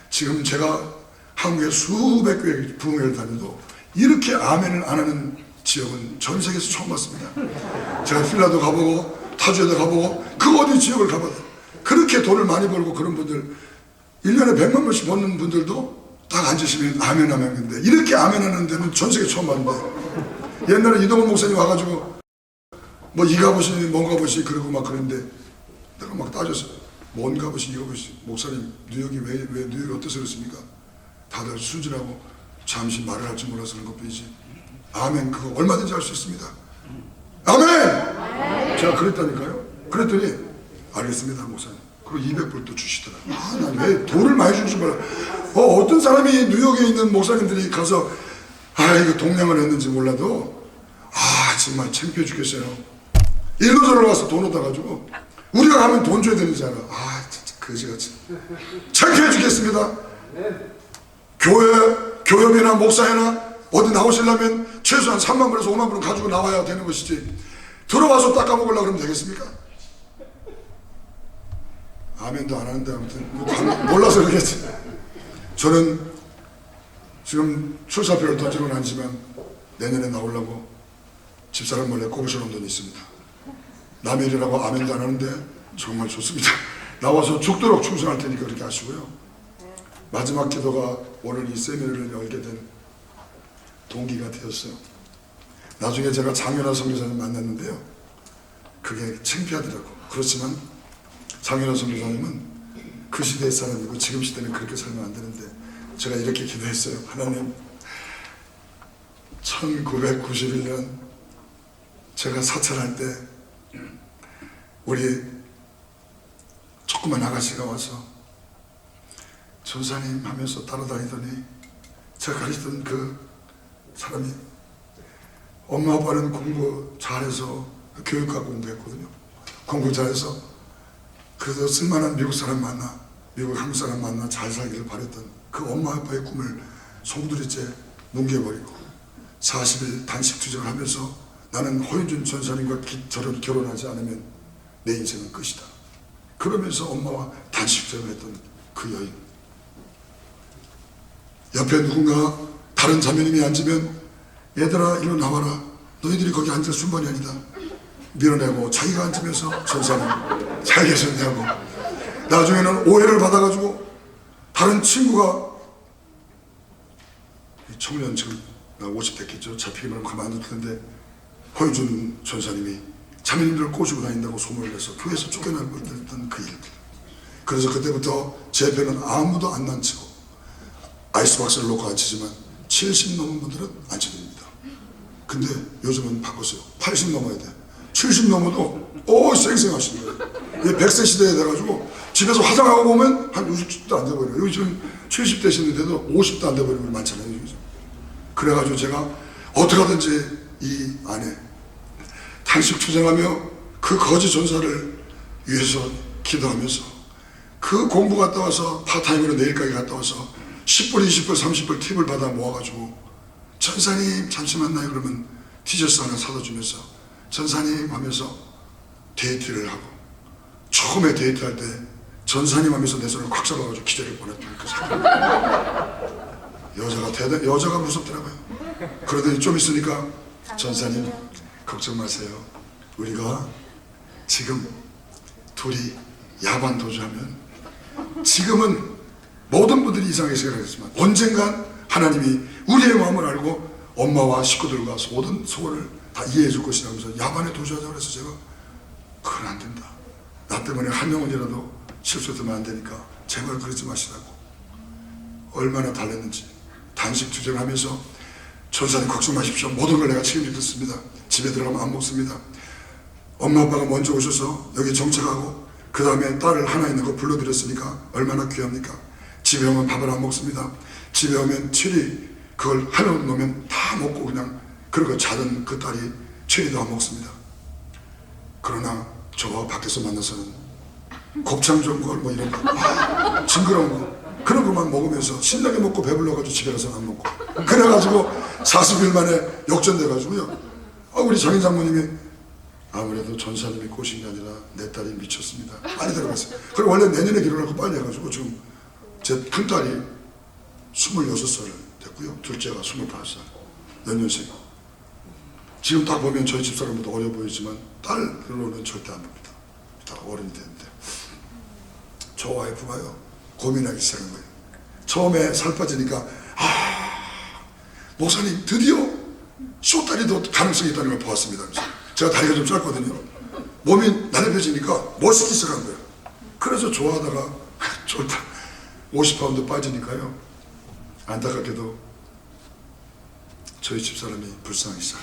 지금 제가 한국의 수백 교회 부흥회를 다녀도 이렇게 아멘을 안 하는 지역은 전 세계에서 처음 봤습니다. 제가 필라도 가보고 타주에도 가보고 그 어디 지역을 가봐도 그렇게 돈을 많이 벌고 그런 분들 1년에 100만 원씩 버는 분들도 딱 앉으시면 아멘 하는데 이렇게 아멘 하는 데는 전 세계 처음 봤는데 옛날에 이동훈 목사님 와가지고 뭐 이 값이니 뭔 값이니 그러고 막 그랬는데 내가 막 따졌어요. 뭔 값이니 이거 값이 목사님 뉴욕이 왜 뉴욕이 어때서 그렇습니까? 다들 순진하고 잠시 말을 할 줄 몰라서 그런 것뿐이지 아멘 그거 얼마든지 할 수 있습니다. 아멘! 제가 그랬다니까요. 그랬더니 알겠습니다 목사님. 그리고 200불 또 주시더라고요. 난 왜 돈을 많이 주는 줄 몰라. 어떤 사람이 뉴욕에 있는 목사님들이 가서 이거 동냥을 했는지 몰라도 정말 창피해 죽겠어요. 일로저로 가서 돈 얻어가지고 우리가 가면 돈 줘야 되는지 알아. 진짜 거지같이 창피해 죽겠습니다. 교회비나 목사회나 어디 나오시려면 최소한 3만 불에서 5만 불은 가지고 나와야 되는 것이지 들어와서 닦아먹으려고 그러면 되겠습니까? 아멘도 안 하는데 아무튼 몰라서 그러겠지. 저는 지금 출사표를 던지고는 않지만 내년에 나오려고 집사람 몰래 꼽으셔놓은 돈이 있습니다. 남의 일이라고 아멘도 안 하는데 정말 좋습니다. 나와서 죽도록 충성할 테니까 그렇게 하시고요. 마지막 기도가 오늘 이 세미나를 열게 된 동기가 되었어요. 나중에 제가 장윤아 선교사님 만났는데요. 그게 창피하더라고. 그렇지만 장윤아 선교사님은 그 시대의 사람이고 지금 시대는 그렇게 살면 안 되는데 제가 이렇게 기도했어요. 하나님 1991년 제가 사찰할 때 우리 조그만 아가씨가 와서 전사님 하면서 따라다니더니 제가 가르치던 그 사람이 엄마 아빠는 공부 잘해서 교육과 공부했거든요. 공부 잘해서 그래서 쓸만한 미국 사람 만나 미국 한국 사람 만나 잘 살기를 바랬던 그 엄마 아빠의 꿈을 송두리째 뭉개버리고 40일 단식 투쟁을 하면서 나는 허윤준 전사님과 결혼하지 않으면 내 인생은 끝이다. 그러면서 엄마와 단식 투쟁을 했던 그 여인. 옆에 누군가 다른 자매님이 앉으면 얘들아 이리 나와라. 너희들이 거기 앉을 순번이 아니다. 밀어내고 자기가 앉으면서 전사님 잘 계셨냐고. 나중에는 오해를 받아가지고 다른 친구가 청년 지금 나 50 됐겠죠. 잡히기만 하면 가만 안 둘 텐데 허윤준 전사님이 자매님들을 꼬시고 다닌다고 소문을 내서 교회에서 쫓겨나고 있던 그 일. 그래서 그때부터 제 배는 아무도 안 앉히고 아이스박스를 놓고 앉히지만 70 넘은 분들은 앉혀집니다. 근데 요즘은 바꿨어요. 80 넘어야 돼. 70 넘어도 쌩쌩하신 거예요. 100세 시대에 돼가지고 집에서 화장하고 보면 한 60도 안 돼버려요. 여기 지금 70 되시는데도 50도 안 돼버리는 분 많잖아요. 그래가지고 제가 어떻게 하든지 이 안에 단식 투쟁하며 그 거지 전사를 위해서 기도하면서 그 공부 갔다 와서 파타임으로 내일까지 갔다 와서 10불, 20불, 30불 팁을 받아 모아가지고 전사님 잠시 만나요 그러면 티셔츠 하나 사다 주면서 전사님 하면서 데이트를 하고, 처음에 데이트할 때 전사님 하면서 내 손을 꽉 잡아가지고 기대를 보냈던 그 사람. 여자가 무섭더라고요. 그러더니 좀 있으니까 전사님 걱정 마세요. 우리가 지금 둘이 야반 도주하면, 지금은 모든 분들이 이상하게 생각하겠지만 언젠간 하나님이 우리의 마음을 알고 엄마와 식구들과 모든 소원을 다 이해해 줄 것이라면서 야반에 도주하자고 해서 제가 그건 안 된다. 나 때문에 한 명은이라도 실수했으면 안 되니까 제발 그러지 마시라고. 얼마나 달랬는지 단식 투쟁하면서 전사님 걱정 마십시오. 모든 걸 내가 책임지겠습니다. 집에 들어가면 안 먹습니다. 엄마 아빠가 먼저 오셔서 여기 정착하고 그 다음에 딸을 하나 있는 거 불러드렸으니까 얼마나 귀합니까? 집에 오면 밥을 안 먹습니다. 집에 오면 체리 그걸 하나 놓으면 다 먹고 그냥 그러고 자던 그 딸이 체리도 안 먹습니다. 그러나 저와 밖에서 만나서는 곱창 좋은 걸 뭐 이런 거 징그러운 거 그런 것만 먹으면서 신나게 먹고 배불러가지고 집에 가서는 안 먹고, 그래가지고 40일 만에 역전돼가지고요. 우리 장인 장모님이 아무래도 전사님이 꼬신 게 아니라 내 딸이 미쳤습니다. 빨리 들어갔어요. 그리고 원래 내년에 결혼하고 빨리 해가지고 지금 제 큰딸이 26살 됐고요. 둘째가 25살. 연년생. 지금 딱 보면 저희 집사람보다 어려 보이지만 딸로는 절대 안 봅니다. 다 어른이 됐는데. 저 와이프가요. 고민하기 시작한 거예요. 처음에 살 빠지니까 목사님 드디어 쇼다리도 가능성이 있다는 걸 보았습니다. 그래서 제가 다리가 좀 짧거든요. 몸이 날렵해지니까 멋있기 시작한 거예요. 그래서 좋아하다가 좋다 50파운드 빠지니까요. 안타깝게도 저희 집사람이 불쌍하기 시작.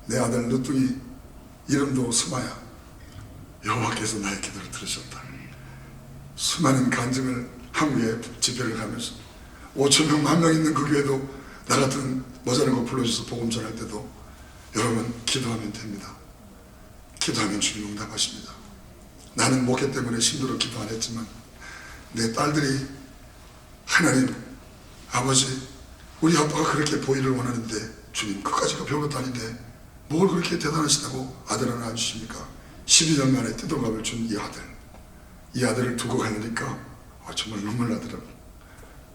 내 아들 늦둥이 이름도 스마야. 여호와께서 나의 기도를 들으셨다. 수많은 간증을 한국에 집회를 가면서 5,000명, 10,000명 있는 그 교회도 나 같은 모자란 거 불러줘서 복음 전할 때도 여러분 기도하면 됩니다. 기도하면 주님 응답하십니다. 나는 목회 때문에 힘들어 기도 안 했지만 내 딸들이 하나님 아버지 우리 아빠가 그렇게 보이를 원하는데 주님 그까지가 별것도 아닌데 뭘 그렇게 대단하시다고 아들 하나 안 주십니까? 12년 만에 뜯어감을 준 이 아들을 두고 가려니까 정말 눈물 나더라고요.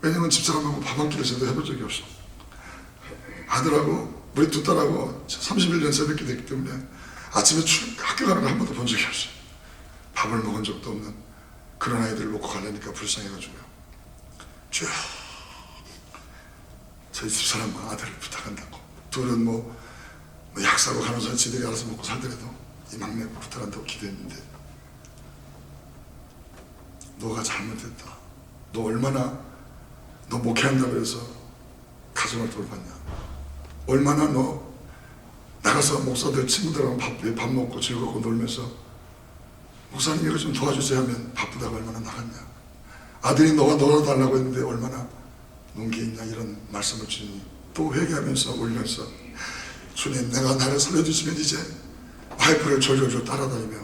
왜냐면 집사람하고 밥 한 끼를 제대로 해본 적이 없어. 아들하고 우리 두 딸하고 31년 새벽기 됐기 때문에 아침에 학교 가는 걸 한 번도 본 적이 없어요. 밥을 먹은 적도 없는 그런 아이들을 놓고 가려니까 불쌍해가지고요. 쭉 저희 집사람과 아들을 부탁한다고. 둘은 뭐 약사고 간호사 지들이 알아서 먹고 살더라도 이 막내 부탁한다고 기도했는데 너가 잘못했다. 너 얼마나 너 목회한다고 해서 가정을 돌봤냐. 얼마나 너 나가서 목사들 친구들하고 밥 먹고 즐겁고 놀면서 목사님 이거 좀 도와주세요 하면 바쁘다고 얼마나 나갔냐. 아들이 너가 놀아달라고 했는데 얼마나 논게 있냐 이런 말씀을 주니 또 회개하면서 울면서 주님 내가 나를 살려주시면 이제 와이프를 졸졸졸 따라다니며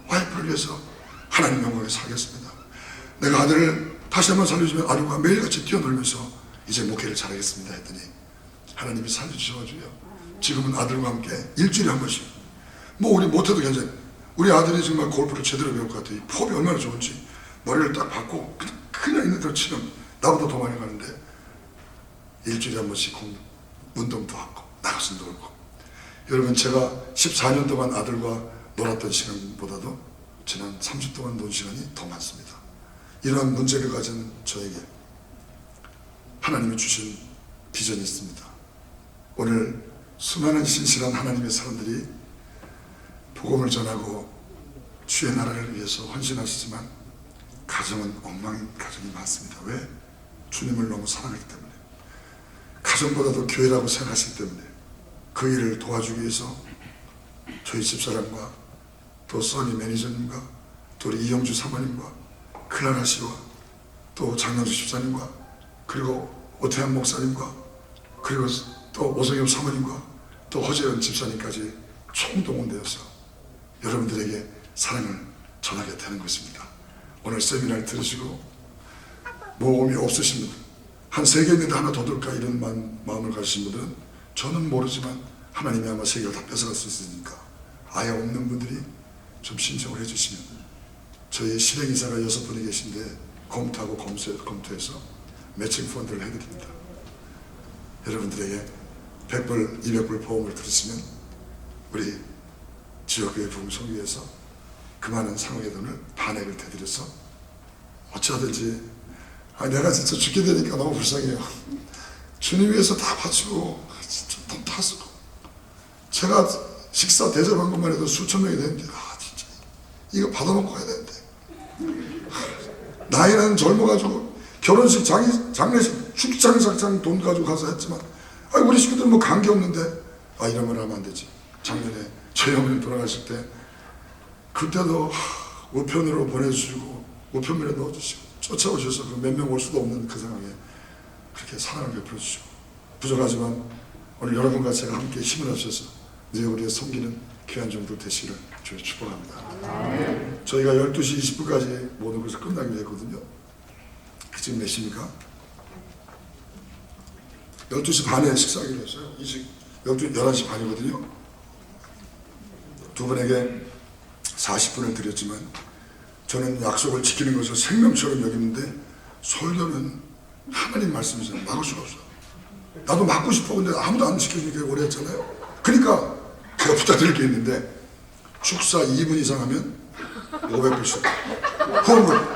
와이프를 위해서 하나님 영광에 살겠습니다. 내가 아들을 다시 한번 살려주면 아들과 매일같이 뛰어놀면서 이제 목회를 잘하겠습니다 했더니 하나님이 살려주셔가지고요. 지금은 아들과 함께 일주일에 한 번씩 뭐 우리 못해도 괜찮아요. 우리 아들이 정말 골프를 제대로 배울 것 같아요. 폼이 얼마나 좋은지 머리를 딱 박고 그냥 있는 대로 치면 나보다 더 많이 가는데 일주일에 한 번씩 운동도 하고 나가서 놀고. 여러분 제가 14년 동안 아들과 놀았던 시간보다도 지난 30 동안 논 시간이 더 많습니다. 이러한 문제를 가진 저에게 하나님이 주신 비전이 있습니다. 오늘 수많은 신실한 하나님의 사람들이 복음을 전하고 주의 나라를 위해서 헌신하시지만 가정은 엉망인 가정이 많습니다. 왜? 주님을 너무 사랑하기 때문에. 가정보다도 교회라고 생각하시기 때문에 그 일을 도와주기 위해서 저희 집사람과 또 써니 매니저님과 또 우리 이영주 사모님과 클라라 씨와 또 장남수 집사님과 그리고 오태한 목사님과 그리고 또 오성엽 사모님과 또 허재현 집사님까지 총동원되어서 여러분들에게 사랑을 전하게 되는 것입니다. 오늘 세미나를 들으시고 모험이 없으신 분들 한 3개 있는데 하나 더 들까 이런 마음을 가지신 분들은 저는 모르지만 하나님이 아마 3개를 다 뺏어갈 수 있으니까 아예 없는 분들이 좀 신청을 해주시면 저희 실행이사가 6분이 계신데 검토하고 검토해서 매칭 펀드를 해드립니다. 여러분들에게 100불, 200불 보험을 들으시면 우리 지역교회 부흥성 위해서 그 많은 상황의 돈을 반액을 대드려서 어찌하든지 내가 진짜 죽게 되니까 너무 불쌍해요. 주님 위해서 다 바치고 진짜 돈 다 쓰고 제가 식사 대접한 것만 해도 수천 명이 되는데 진짜 이거 받아먹고 가야 되는데 나이는 젊어가지고 결혼식 장례식 축장사장 돈 가지고 가서 했지만 우리 식구들은 뭐 관계 없는데 이런 말 하면 안 되지. 작년에 저희 어머니 돌아가실 때 그때도 우편으로 보내주시고 우편물에 넣어주시고 쫓아오셔서 그 몇 명 올 수도 없는 그 상황에 그렇게 사랑을 베풀어 주시고 부족하지만 오늘 여러분과 제가 함께 힘을 합쳐서 이제 우리의 섬기는 귀한 종들 되시기를 주의 축복합니다. 저희가 12시 20분까지 모든 것을 끝나기로 했거든요. 지금 몇 시입니까? 12시 반에 식사하기로 했어요. 11시 반이거든요. 두 분에게 40분을 드렸지만 저는 약속을 지키는 것을 생명처럼 여기는데 설교는 하나님 말씀이잖아요. 막을 수가 없어. 나도 막고 싶어. 근데 아무도 안 지켜주니까 오래 했잖아요. 그러니까 제가 부탁드릴 게 있는데 축사 2분 이상 하면 500불씩 후원금.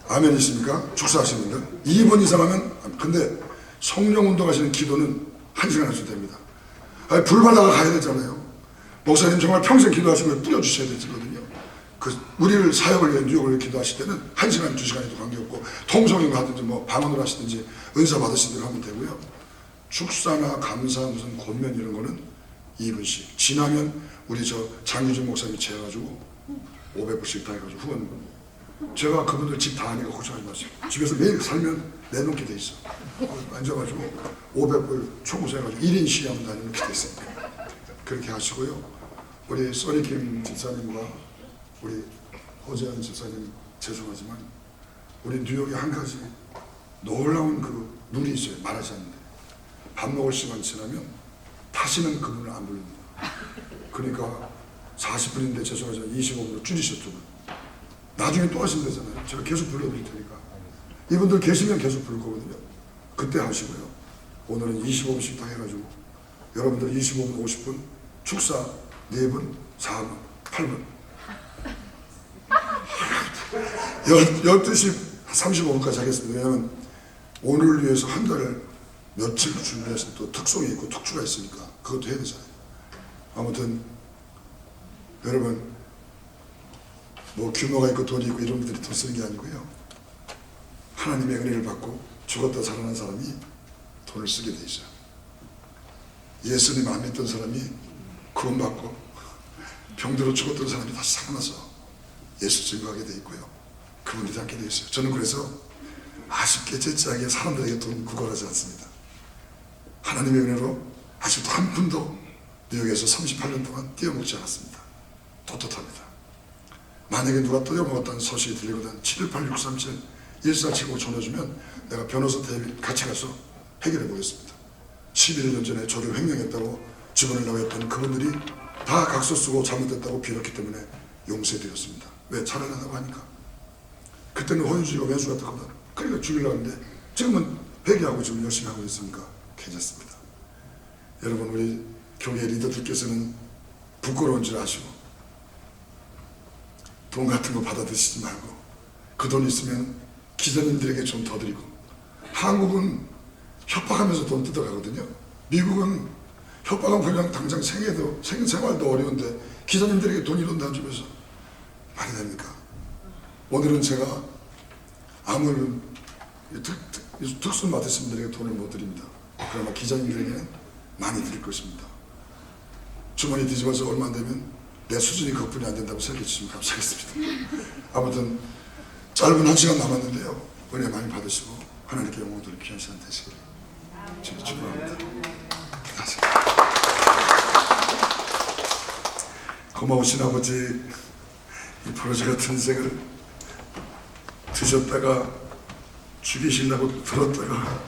아멘이십니까? 축사하시는 분들 2분 이상 하면. 근데 성령 운동하시는 기도는 1시간 하셔도 됩니다. 불 받아가 가야 되잖아요. 목사님 정말 평생 기도하시는 걸 뿌려주셔야 되거든요. 우리를 사역을 위해 뉴욕을 위해 기도하실 때는 1시간, 2시간에도 관계없고 통성인 거 하든지 뭐 방언을 하시든지 은사 받으신 대로 하면 되고요. 축사나 감사 무슨 권면 이런 거는 2분씩 지나면 우리 저 장유진 목사님이 재가지고 500불씩 다 해가지고 후원. 제가 그분들 집 다 하니까 걱정하지 마세요. 집에서 매일 살면 내놓게 돼 있어. 앉아가지고 500불 총무해가지고 1인 시위하면 다니게 돼 있으니까 그렇게 하시고요. 우리 써니킴 집사님과 우리 허재현 집사님 죄송하지만 우리 뉴욕에 한 가지 놀라운 그 룰이 있어요. 말하지 않는데 밥 먹을 시간 지나면 다시는 그분을 안 부릅니다. 그러니까 40분인데 죄송하지만 25분으로 줄이셨죠. 나중에 또 하시면 되잖아요. 제가 계속 불러드릴 테니까 이분들 계시면 계속 부를 거거든요. 그때 하시고요. 오늘은 25분씩 다 해가지고 여러분들 25분 50분 축사 4분 4분 8분 12시 35분까지 하겠습니다. 왜냐하면 오늘을 위해서 한 달을 며칠 준비해서 또 특송이 있고 특주가 있으니까 그것도 해야 되잖아요. 아무튼 여러분 뭐 규모가 있고 돈이 있고 이런 분들이 돈 쓰는 게 아니고요. 하나님의 은혜를 받고 죽었다 살아난 사람이 돈을 쓰게 돼 있어요. 예수님 안 믿던 사람이 구원받고 병들어 죽었던 사람이 다시 살아나서 예수 증거하게 돼 있고요. 그분들이 함께 돼 있어요. 저는 그래서 아쉽게 째째하게 사람들에게 돈 구걸하지 않습니다. 하나님의 은혜로 아직도 한 푼도 뉴욕에서 38년 동안 떼어먹지 않았습니다. 떳떳합니다. 만약에 누가 떼어먹었다는 소식이 들리거든 78637-1479 전화주면 내가 변호사 대비 같이 가서 해결해 보겠습니다. 11년 전에 저를 횡령했다고 직원을 나왔던 그분들이 다 각서 쓰고 잘못됐다고 빌었기 때문에 용서해 드렸습니다. 왜? 잘하려고 하니까. 그때는 허윤주의가 왼수 같았거든. 그러니까 죽이려고 했는데 지금은 회개하고 지금 열심히 하고 있으니까 괜찮습니다. 여러분 우리 교회 리더들께서는 부끄러운 줄 아시고 돈 같은 거 받아 드시지 말고 그 돈 있으면 기자님들에게 좀 더 드리고. 한국은 협박하면서 돈 뜯어가거든요. 미국은 협박은 그냥 당장 생활도 어려운데 기자님들에게 돈 이런 데 안 주면서 말이 됩니까? 오늘은 제가 아무런 특수 맡으신 분들에게 돈을 못 드립니다. 그러나 기자님들에게는 많이 드릴 것입니다. 주머니 뒤집어서 얼마 안 되면 내 수준이 그것뿐이 안 된다고 생각해 주시면 감사하겠습니다. 아무튼 짧은 1시간 남았는데요. 은혜 많이 받으시고 하나님께 영광 돌릴 귀한 시간 되시기를 주님 축복합니다. 고마우신 아버지, 이 포로지 같은 인생을 드셨다가 죽이시려고 들었다가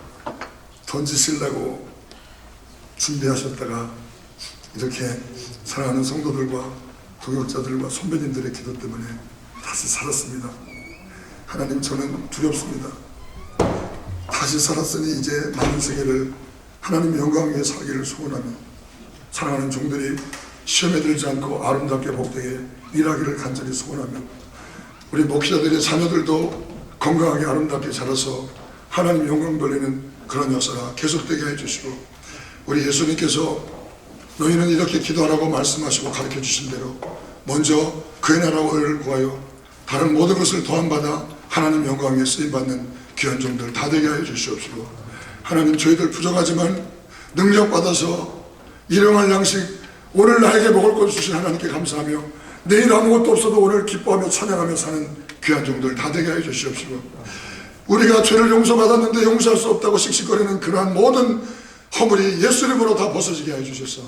던지시려고 준비하셨다가 이렇게 사랑하는 성도들과 동역자들과 선배님들의 기도 때문에 다시 살았습니다. 하나님, 저는 두렵습니다. 다시 살았으니 이제 남은 세계를 하나님 영광 위에 살기를 소원하며 사랑하는 종들이 시험에 들지 않고 아름답게 복되게 일하기를 간절히 소원하며 우리 목회자들의 자녀들도 건강하게 아름답게 자라서 하나님 영광 돌리는 그런 역사가 계속되게 해주시고, 우리 예수님께서 너희는 이렇게 기도하라고 말씀하시고 가르쳐 주신 대로 먼저 그의 나라와 의를 구하여 다른 모든 것을 더함받아 하나님 영광에 쓰임받는 귀한 종들 다 되게 하여 주시옵시고, 하나님, 저희들 부족하지만 능력받아서 일용할 양식 오늘 나에게 먹을 것 주신 하나님께 감사하며 내일 아무것도 없어도 오늘 기뻐하며 찬양하며 사는 귀한 종들 다 되게 하여 주시옵시고, 우리가 죄를 용서받았는데 용서할 수 없다고 씩씩거리는 그러한 모든 허물이 예수 이름으로 다 벗어지게 하여 주셔서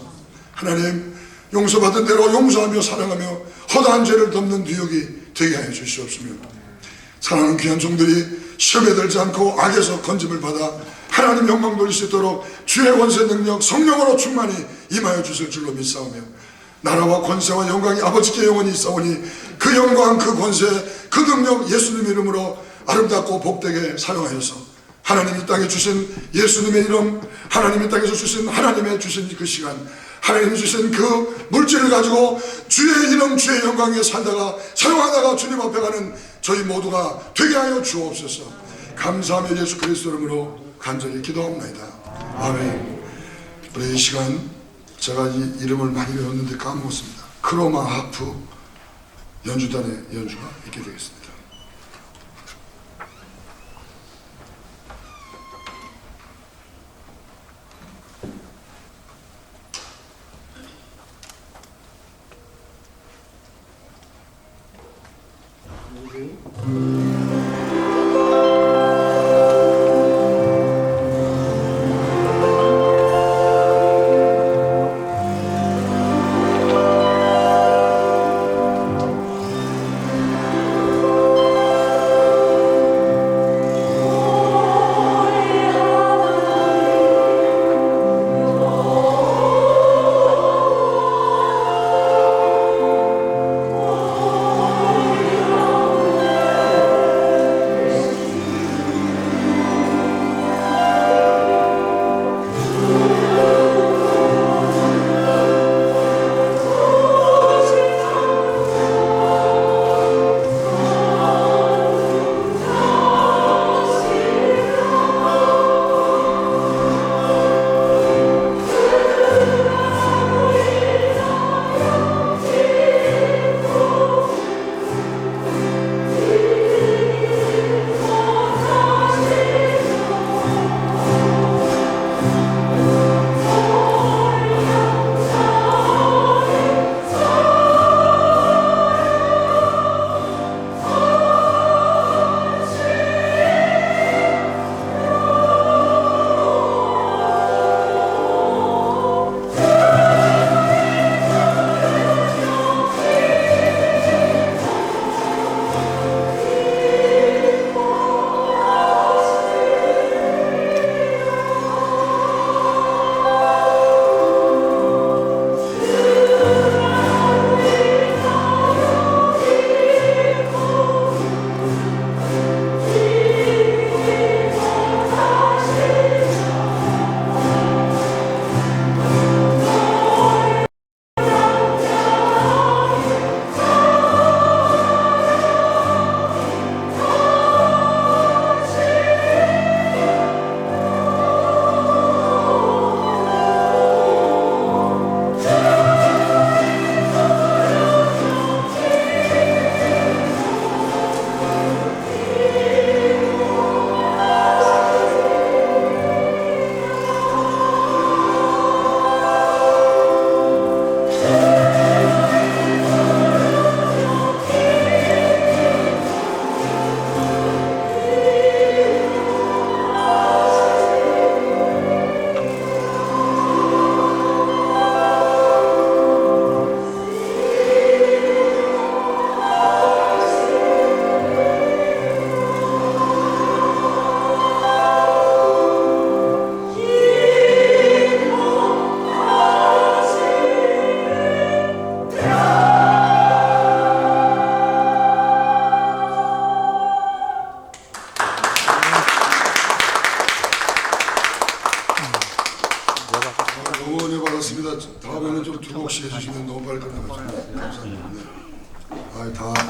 하나님, 용서받은 대로 용서하며 사랑하며 허다한 죄를 덮는 뉴욕이 되게 하여 주시옵시며, 사랑하는 귀한 종들이 시험에 들지 않고 악에서 건짐을 받아 하나님 영광 돌릴 수 있도록 주의 권세 능력 성령으로 충만히 임하여 주실 줄로 믿사오며, 나라와 권세와 영광이 아버지께 영원히 있사오니 그 영광, 그 권세, 그 능력 예수님 이름으로 아름답고 복되게 사용하여서 하나님 이 땅에 주신 예수님의 이름, 하나님 이 땅에서 주신 하나님의 주신 그 시간, 하나님이 주신 그 물질을 가지고 주의 이름, 주의 영광 위에 살다가 사용하다가 주님 앞에 가는 저희 모두가 되게 하여 주옵소서. 감사하며 예수 그리스도 이름으로 간절히 기도합니다. 아멘. 우리 이 시간 제가 이 이름을 많이 배웠는데 까먹었습니다. 크로마 하프 연주단의 연주가 있게 되겠습니다.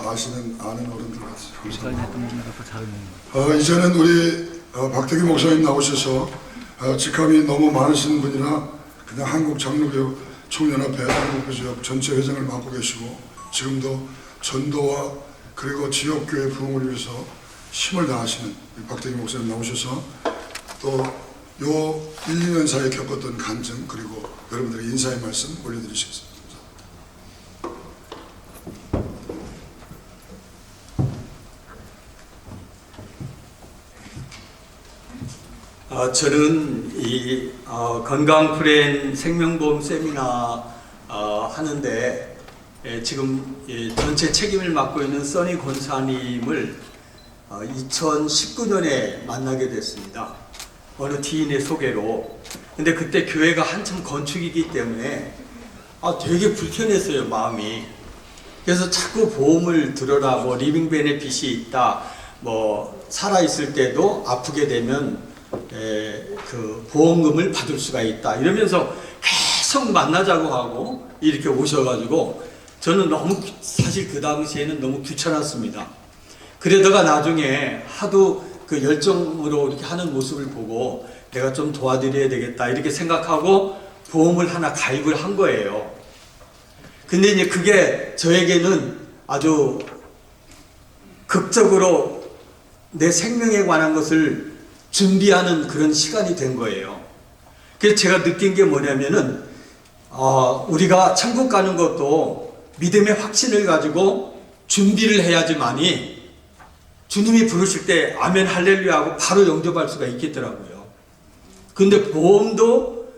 아시는 아는 어른들 같아요. 감사합니다. 이제는 우리 박태기 목사님 나오셔서 직함이 너무 많으신 분이라 그냥 한국 장로교 총연합회 한국교지역 전체 회장을 맡고 계시고 지금도 전도와 그리고 지역교회 부흥을 위해서 힘을 다하시는 박태기 목사님 나오셔서 또 요 1, 2년 사이에 겪었던 간증 그리고 여러분들의 인사의 말씀 올려드리시겠습니다. 저는 이 건강 프렌 생명보험 세미나 하는데 지금 전체 책임을 맡고 있는 써니 권사님을 2019년에 만나게 됐습니다. 어느 지인의 소개로. 근데 그때 교회가 한참 건축이기 때문에 되게 불편했어요, 마음이. 그래서 자꾸 보험을 들어라, 뭐 리빙 베네핏이 있다, 뭐 살아있을 때도 아프게 되면 그 보험금을 받을 수가 있다 이러면서 계속 만나자고 하고 이렇게 오셔가지고 저는 너무 사실 그 당시에는 너무 귀찮았습니다. 그러다가 나중에 하도 그 열정으로 이렇게 하는 모습을 보고 내가 좀 도와드려야 되겠다 이렇게 생각하고 보험을 하나 가입을 한 거예요. 근데 이제 그게 저에게는 아주 극적으로 내 생명에 관한 것을 준비하는 그런 시간이 된 거예요. 그래서 제가 느낀 게 뭐냐면은 우리가 천국 가는 것도 믿음의 확신을 가지고 준비를 해야지만이 주님이 부르실 때 아멘 할렐루야 하고 바로 영접할 수가 있겠더라고요. 근데 보험도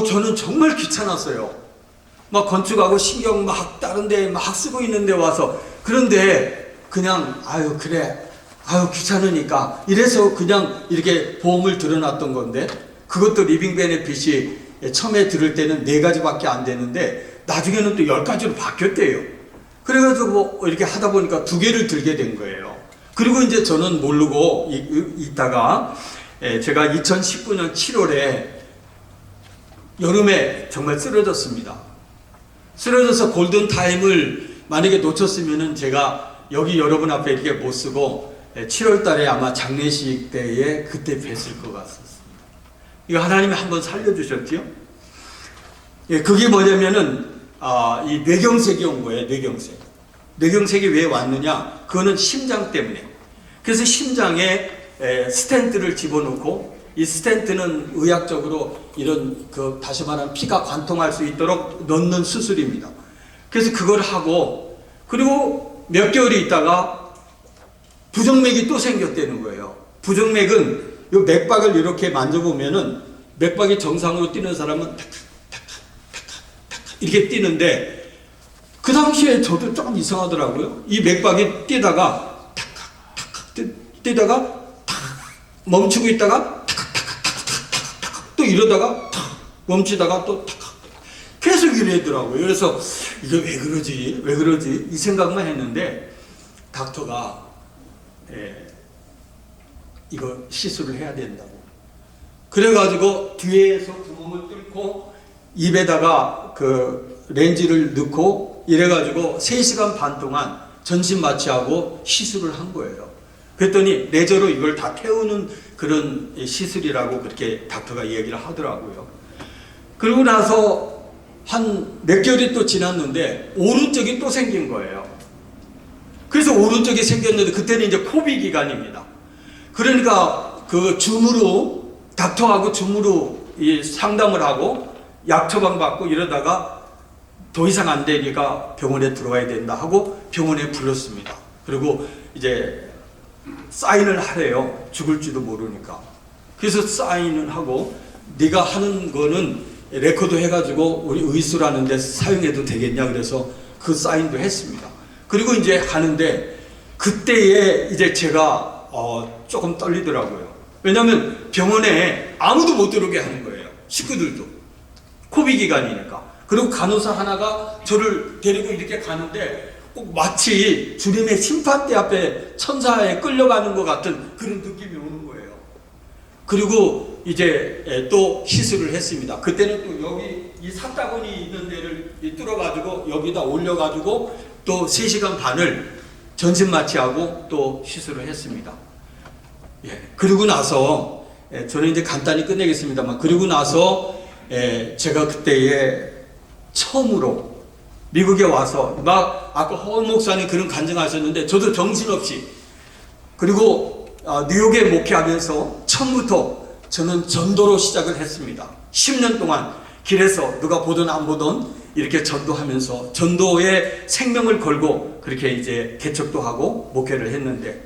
저는 정말 귀찮았어요. 막 건축하고 신경 막 다른 데 막 쓰고 있는데 와서 그런데 그냥 그래 귀찮으니까 이래서 그냥 이렇게 보험을 들어놨던 건데 그것도 리빙 베네핏이 처음에 들을 때는 4가지밖에 안 되는데 나중에는 또 10가지로 바뀌었대요. 그래가지고 뭐 이렇게 하다 보니까 2개를 들게 된 거예요. 그리고 이제 저는 모르고 있다가 제가 2019년 7월에 여름에 정말 쓰러졌습니다. 쓰러져서 골든타임을 만약에 놓쳤으면은 제가 여기 여러분 앞에 이렇게 못 쓰고 7월 달에 아마 장례식 때에 그때 뵀을 것 같습니다. 이거 하나님이 한번 살려주셨죠? 그게 뭐냐면은 이 뇌경색이 온 거예요. 뇌경색. 뇌경색이 왜 왔느냐? 그거는 심장 때문에. 그래서 심장에 스텐트를 집어넣고 이 스텐트는 의학적으로 이런 다시 말하면 피가 관통할 수 있도록 넣는 수술입니다. 그래서 그걸 하고 그리고 몇 개월이 있다가 부정맥이 또 생겼다는 거예요. 부정맥은 이 맥박을 이렇게 만져보면은 맥박이 정상으로 뛰는 사람은 탁탁 이렇게 뛰는데 그 당시에 저도 조금 이상하더라고요. 이 맥박이 뛰다가 탁탁 뛰다가 탁 멈추고 있다가 탁탁 또 이러다가 탁 멈추다가 또 탁 계속 이러더라고요. 그래서 이게 왜 그러지 이 생각만 했는데 닥터가 이거 시술을 해야 된다고. 그래가지고 뒤에서 구멍을 뚫고 입에다가 그 렌즈를 넣고 이래가지고 3시간 반 동안 전신 마취하고 시술을 한 거예요. 그랬더니 레저로 이걸 다 태우는 그런 시술이라고 그렇게 닥터가 얘기를 하더라고요. 그러고 나서 한 몇 개월이 또 지났는데 오른쪽이 또 생긴 거예요. 그래서 오른쪽이 생겼는데 그때는 이제 코비 기간입니다. 그러니까 그 줌으로 닥터하고 줌으로 이 상담을 하고 약 처방 받고 이러다가 더 이상 안 되니까 병원에 들어와야 된다 하고 병원에 불렀습니다. 그리고 이제 사인을 하래요. 죽을지도 모르니까. 그래서 사인을 하고 네가 하는 거는 레코드 해가지고 우리 의수라는 데 사용해도 되겠냐 그래서 그 사인도 했습니다. 그리고 이제 하는데 그때에 이제 제가 조금 떨리더라고요. 왜냐하면 병원에 아무도 못 들어오게 하는 거예요. 식구들도. 코비 기간이니까. 그리고 간호사 하나가 저를 데리고 이렇게 가는데 꼭 마치 주님의 심판대 앞에 천사에 끌려가는 것 같은 그런 느낌이 오는 거예요. 그리고 이제 또 시술을 했습니다. 그때는 또 여기 이 사타구니 있는 데를 뚫어가지고 여기다 올려가지고 또 3시간 반을 전신 마취하고 또 시술을 했습니다. 그리고 나서 저는 이제 간단히 끝내겠습니다만, 그리고 나서 제가 그때에 처음으로 미국에 와서 막 아까 허원 목사님 그런 간증하셨는데 저도 정신없이, 그리고 뉴욕에 목회하면서 처음부터 저는 전도로 시작을 했습니다. 10년 동안 길에서 누가 보든 안 보든 이렇게 전도하면서 전도에 생명을 걸고 그렇게 이제 개척도 하고 목회를 했는데,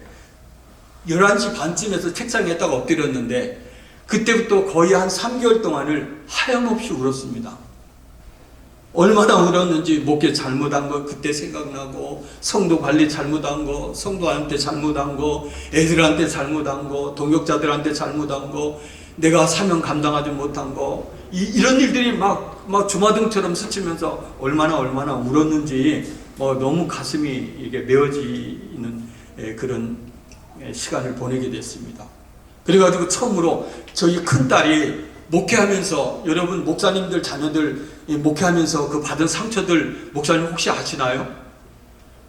11시 반쯤에서 책상에 딱 엎드렸는데 그때부터 거의 한 3개월 동안을 하염없이 울었습니다. 얼마나 울었는지, 목회 잘못한 거 그때 생각나고, 성도 관리 잘못한 거, 성도한테 잘못한 거, 애들한테 잘못한 거, 동역자들한테 잘못한 거, 내가 사명 감당하지 못한 거, 이런 일들이 막 주마등처럼 스치면서 얼마나 울었는지 너무 가슴이 이게 메어지는 그런 시간을 보내게 됐습니다. 그래가지고 처음으로 저희 큰딸이 목회하면서, 여러분 목사님들 자녀들 목회하면서 그 받은 상처들 목사님 혹시 아시나요?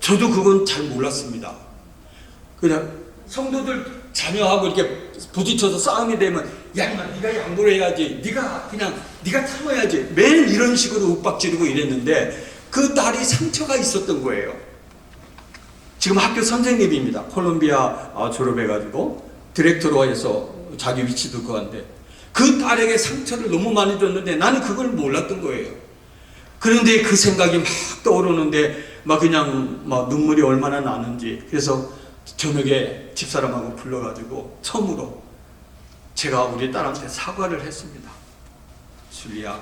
저도 그건 잘 몰랐습니다. 그냥 성도들 자녀하고 이렇게 부딪혀서 싸움이 되면, 야 인마 네가 양보를 해야지, 네가 참아야지, 매일 이런 식으로 윽박지르고 이랬는데 그 딸이 상처가 있었던 거예요. 지금 학교 선생님입니다. 콜롬비아 졸업해가지고 디렉터로 해서 자기 위치도 그건데, 그 딸에게 상처를 너무 많이 줬는데 나는 그걸 몰랐던 거예요. 그런데 그 생각이 막 떠오르는데 그냥 눈물이 얼마나 나는지, 그래서 저녁에 집사람하고 불러가지고 처음으로 제가 우리 딸한테 사과를 했습니다. 줄리야,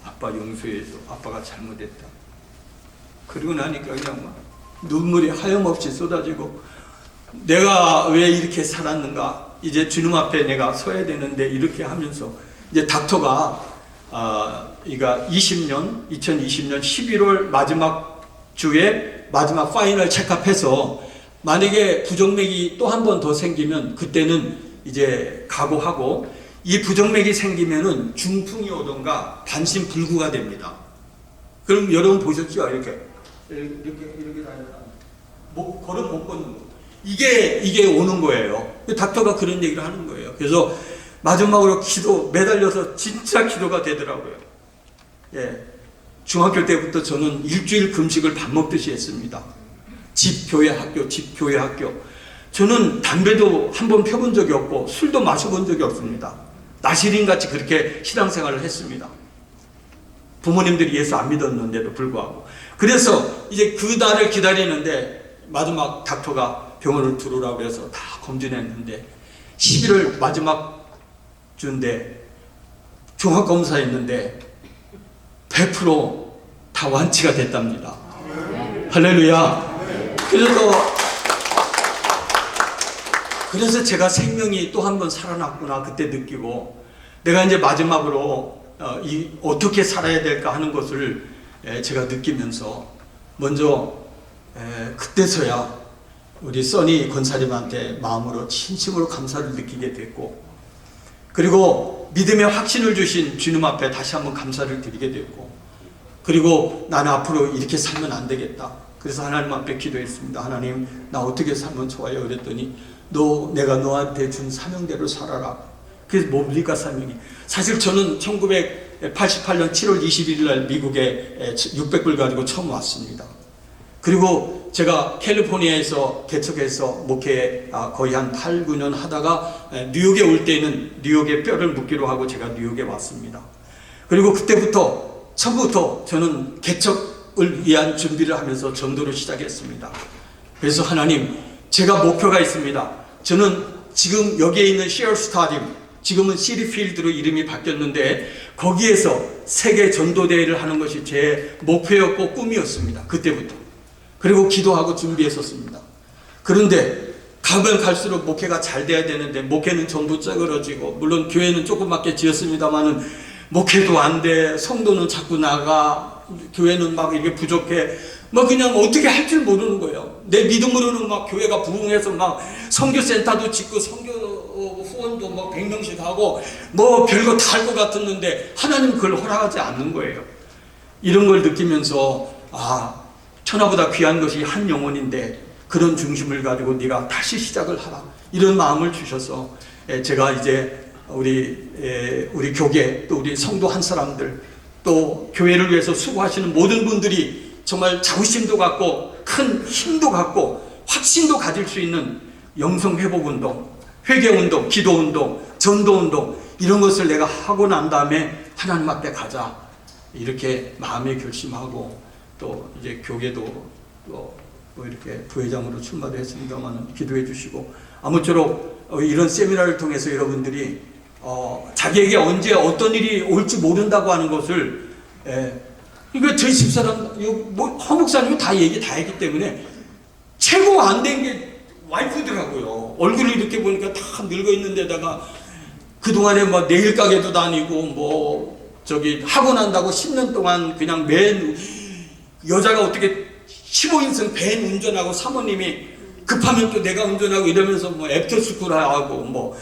아빠 용서해줘. 아빠가 잘못했다. 그리고 나니까 그냥 눈물이 하염없이 쏟아지고, 내가 왜 이렇게 살았는가, 이제 주님 앞에 내가 서야 되는데, 이렇게 하면서 이제 닥터가 이가 2020년 11월 마지막 주에 마지막 파이널 체크업해서 만약에 부정맥이 또 한 번 더 생기면 그때는 이제 각오하고, 이 부정맥이 생기면은 중풍이 오던가 반신불구가 됩니다. 그럼 여러분 보셨죠? 이렇게 다녔다. 걸음 못 걷는 거. 이게 오는 거예요. 닥터가 그런 얘기를 하는 거예요. 그래서 마지막으로 매달려서 진짜 기도가 되더라고요. 중학교 때부터 저는 일주일 금식을 밥 먹듯이 했습니다. 집, 교회, 학교, 집, 교회, 학교. 저는 담배도 한 번 펴본 적이 없고 술도 마셔본 적이 없습니다. 나시린같이 그렇게 신앙생활을 했습니다. 부모님들이 예수 안 믿었는데도 불구하고. 그래서 이제 그 날을 기다리는데 마지막 닥터가 병원을 들어오라고 해서 다 검진했는데 11월 마지막 주인데 종합검사했는데 100% 다 완치가 됐답니다. 할렐루야. 그래서 제가 생명이 또 한 번 살아났구나 그때 느끼고, 내가 이제 마지막으로 어떻게 살아야 될까 하는 것을 제가 느끼면서 먼저 그때서야 우리 써니 권사님한테 마음으로 진심으로 감사를 느끼게 됐고, 그리고 믿음의 확신을 주신 주님 앞에 다시 한번 감사를 드리게 됐고, 그리고 나는 앞으로 이렇게 살면 안 되겠다. 그래서 하나님 앞에 기도했습니다. 하나님, 나 어떻게 살면 좋아요? 그랬더니 내가 너한테 준 사명대로 살아라. 그래서 뭡니까 사명이? 사실 저는 1988년 7월 21일 날 미국에 600불 가지고 처음 왔습니다. 그리고 제가 캘리포니아에서 개척해서 목회 거의 한 8, 9년 하다가 뉴욕에 올 때는 뉴욕에 뼈를 묻기로 하고 제가 뉴욕에 왔습니다. 그리고 그때부터 처음부터 저는 개척을 위한 준비를 하면서 전도를 시작했습니다. 그래서 하나님, 제가 목표가 있습니다. 저는 지금 여기에 있는 셰어 스타디움, 지금은 시리필드로 이름이 바뀌었는데 거기에서 세계 전도대회를 하는 것이 제 목표였고 꿈이었습니다. 그때부터. 그리고 기도하고 준비했었습니다. 그런데 가면 갈수록 목회가 잘 돼야 되는데 목회는 전부 쩌그러지고, 물론 교회는 조그맣게 지었습니다만은 목회도 안 돼, 성도는 자꾸 나가, 교회는 막 이게 부족해, 그냥 어떻게 할 줄 모르는 거예요. 내 믿음으로는 막 교회가 부흥해서 막 선교센터도 짓고 선교 후원도 100명씩 하고 별거 다 할 것 같았는데 하나님 그걸 허락하지 않는 거예요. 이런 걸 느끼면서 천하보다 귀한 것이 한 영혼인데 그런 중심을 가지고 네가 다시 시작을 하라, 이런 마음을 주셔서 제가 이제 우리 교계 또 우리 성도 한 사람들 또 교회를 위해서 수고하시는 모든 분들이 정말 자부심도 갖고 큰 힘도 갖고 확신도 가질 수 있는 영성회복운동, 회개운동, 기도운동, 전도운동, 이런 것을 내가 하고 난 다음에 하나님 앞에 가자, 이렇게 마음에 결심하고, 또 이제 교계도 또 이렇게 부회장으로 출마도 했습니다만 기도해 주시고, 아무쪼록 이런 세미나를 통해서 여러분들이 자기에게 언제 어떤 일이 올지 모른다고 하는 것을, 이거 저희 집사람 허 목사님이 다 얘기 다 했기 때문에 최고 안 된 게 와이프더라고요. 얼굴을 이렇게 보니까 다 늙어 있는 데다가 그동안에 뭐 네일 가게도 다니고 뭐 저기 하고 난다고 10년 동안 그냥 맨 여자가 어떻게 15인승 밴 운전하고 사모님이 급하면 또 내가 운전하고 이러면서 뭐 애프터스쿨 하고 뭐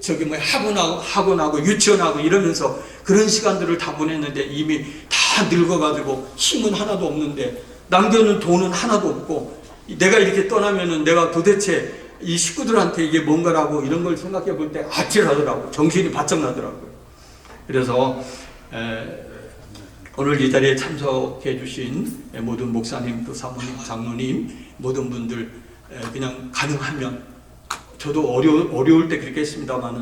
저기 뭐 학원하고 유치원하고 이러면서 그런 시간들을 다 보냈는데 이미 다 늙어가지고 힘은 하나도 없는데 남겨놓은 돈은 하나도 없고, 내가 이렇게 떠나면은 내가 도대체 이 식구들한테 이게 뭔가라고 이런 걸 생각해 볼 때 아찔하더라고. 정신이 바짝 나더라고요. 그래서 오늘 이 자리에 참석해 주신 모든 목사님, 또 사모님, 장로님, 모든 분들 그냥 가능하면, 저도 어려울 때 그렇게 했습니다만은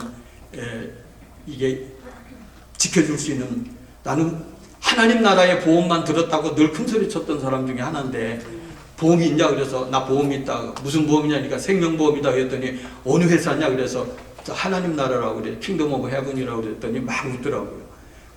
이게 지켜줄 수 있는, 나는 하나님 나라의 보험만 들었다고 늘 큰소리 쳤던 사람 중에 하나인데, 보험이 있냐 그래서 나 보험이 있다. 무슨 보험이냐니까 생명보험이다 그랬더니 어느 회사냐 그래서 하나님 나라라고 그래, 킹덤 오브 헤븐이라고 그랬더니 막 웃더라고요.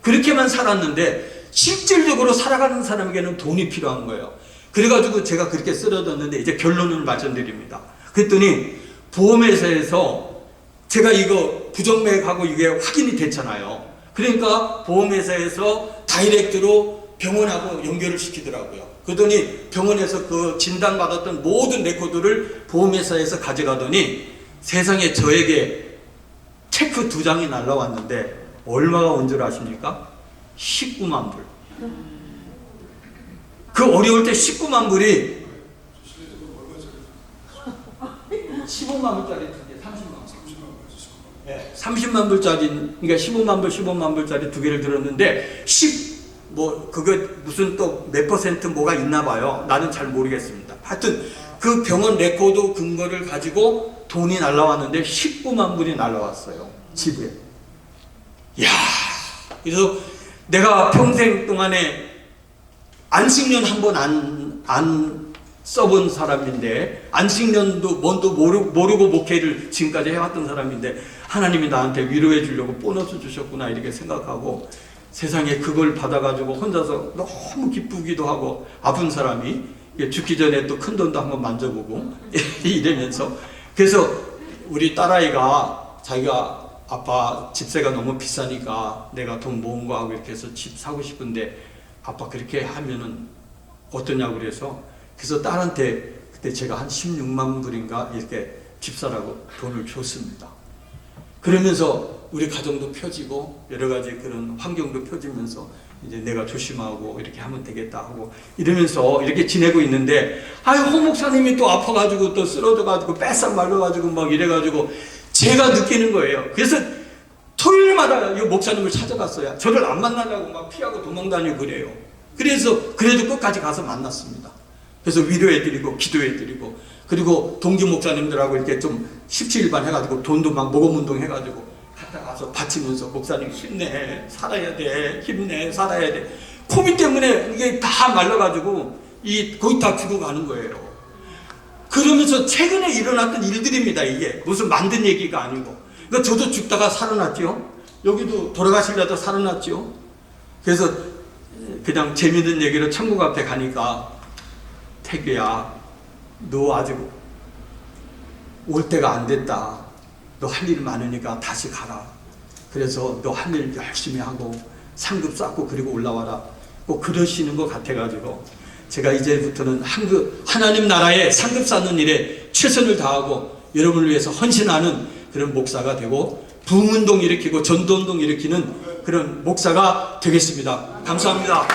그렇게만 살았는데 실질적으로 살아가는 사람에게는 돈이 필요한 거예요. 그래가지고 제가 그렇게 쓰러졌는데 이제 결론을 말씀드립니다. 그랬더니 보험회사에서 제가 이거 부정맥하고 이게 확인이 됐잖아요. 그러니까 보험회사에서 다이렉트로 병원하고 연결을 시키더라고요. 그러더니 병원에서 그 진단받았던 모든 레코드를 보험회사에서 가져가더니 세상에 저에게 체크 2장이 날라왔는데 얼마가 온 줄 아십니까? 19만 불. 그 어려울 때 19만 불이 15만 불짜리 두 개, 30만 불. 네, 30만 불짜리, 그러니까 15만 불, 15만 불짜리 두 개를 들었는데 그거 무슨 또 몇 퍼센트 뭐가 있나 봐요. 나는 잘 모르겠습니다. 하여튼 그 병원 레코드 근거를 가지고 돈이 날라왔는데 19만 불이 날라왔어요. 집에. 이야. 그래서 내가 평생 동안에 안식년 한 번 안 써본 사람인데, 안식년도 뭔도 모르고 목회를 지금까지 해왔던 사람인데, 하나님이 나한테 위로해 주려고 보너스 주셨구나 이렇게 생각하고, 세상에 그걸 받아가지고 혼자서 너무 기쁘기도 하고, 아픈 사람이 죽기 전에 또 큰 돈도 한번 만져보고 이러면서, 그래서 우리 딸아이가 자기가 아빠 집세가 너무 비싸니까 내가 돈 모은 거 하고 이렇게 해서 집 사고 싶은데 아빠 그렇게 하면은 어떠냐고 그래서 딸한테 그때 제가 한 16만 불인가 이렇게 집 사라고 돈을 줬습니다. 그러면서 우리 가정도 펴지고 여러 가지 그런 환경도 펴지면서 이제 내가 조심하고 이렇게 하면 되겠다 하고 이러면서 이렇게 지내고 있는데, 허 목사님이 또 아파가지고 또 쓰러져가지고 뺏싹 말려가지고 막 이래가지고 제가 느끼는 거예요. 그래서 토요일마다 이 목사님을 찾아갔어요. 저를 안 만나려고 막 피하고 도망다니고 그래요. 그래서 그래도 끝까지 가서 만났습니다. 그래서 위로해드리고 기도해드리고, 그리고 동기 목사님들하고 이렇게 좀 17일반 해가지고 돈도 막 모금운동 해가지고 갔다 가서 바치면서 목사님 힘내, 살아야 돼, 힘내, 살아야 돼. 코비 때문에 이게 다 말라가지고 거의 다 죽어가는 거예요. 그러면서 최근에 일어났던 일들입니다. 이게 무슨 만든 얘기가 아니고. 그러니까 저도 죽다가 살아났죠. 여기도 돌아가시려다 살아났죠. 그래서 그냥 재밌는 얘기로 천국 앞에 가니까, 태규야, 너 아직 올 때가 안 됐다. 너 할 일 많으니까 다시 가라. 그래서 너 할 일 열심히 하고 상급 쌓고 그리고 올라와라. 꼭 그러시는 것 같아가지고 제가 이제부터는 하나님 나라에 상급 쌓는 일에 최선을 다하고 여러분을 위해서 헌신하는 그런 목사가 되고 부흥운동 일으키고 전도운동 일으키는 그런 목사가 되겠습니다. 감사합니다.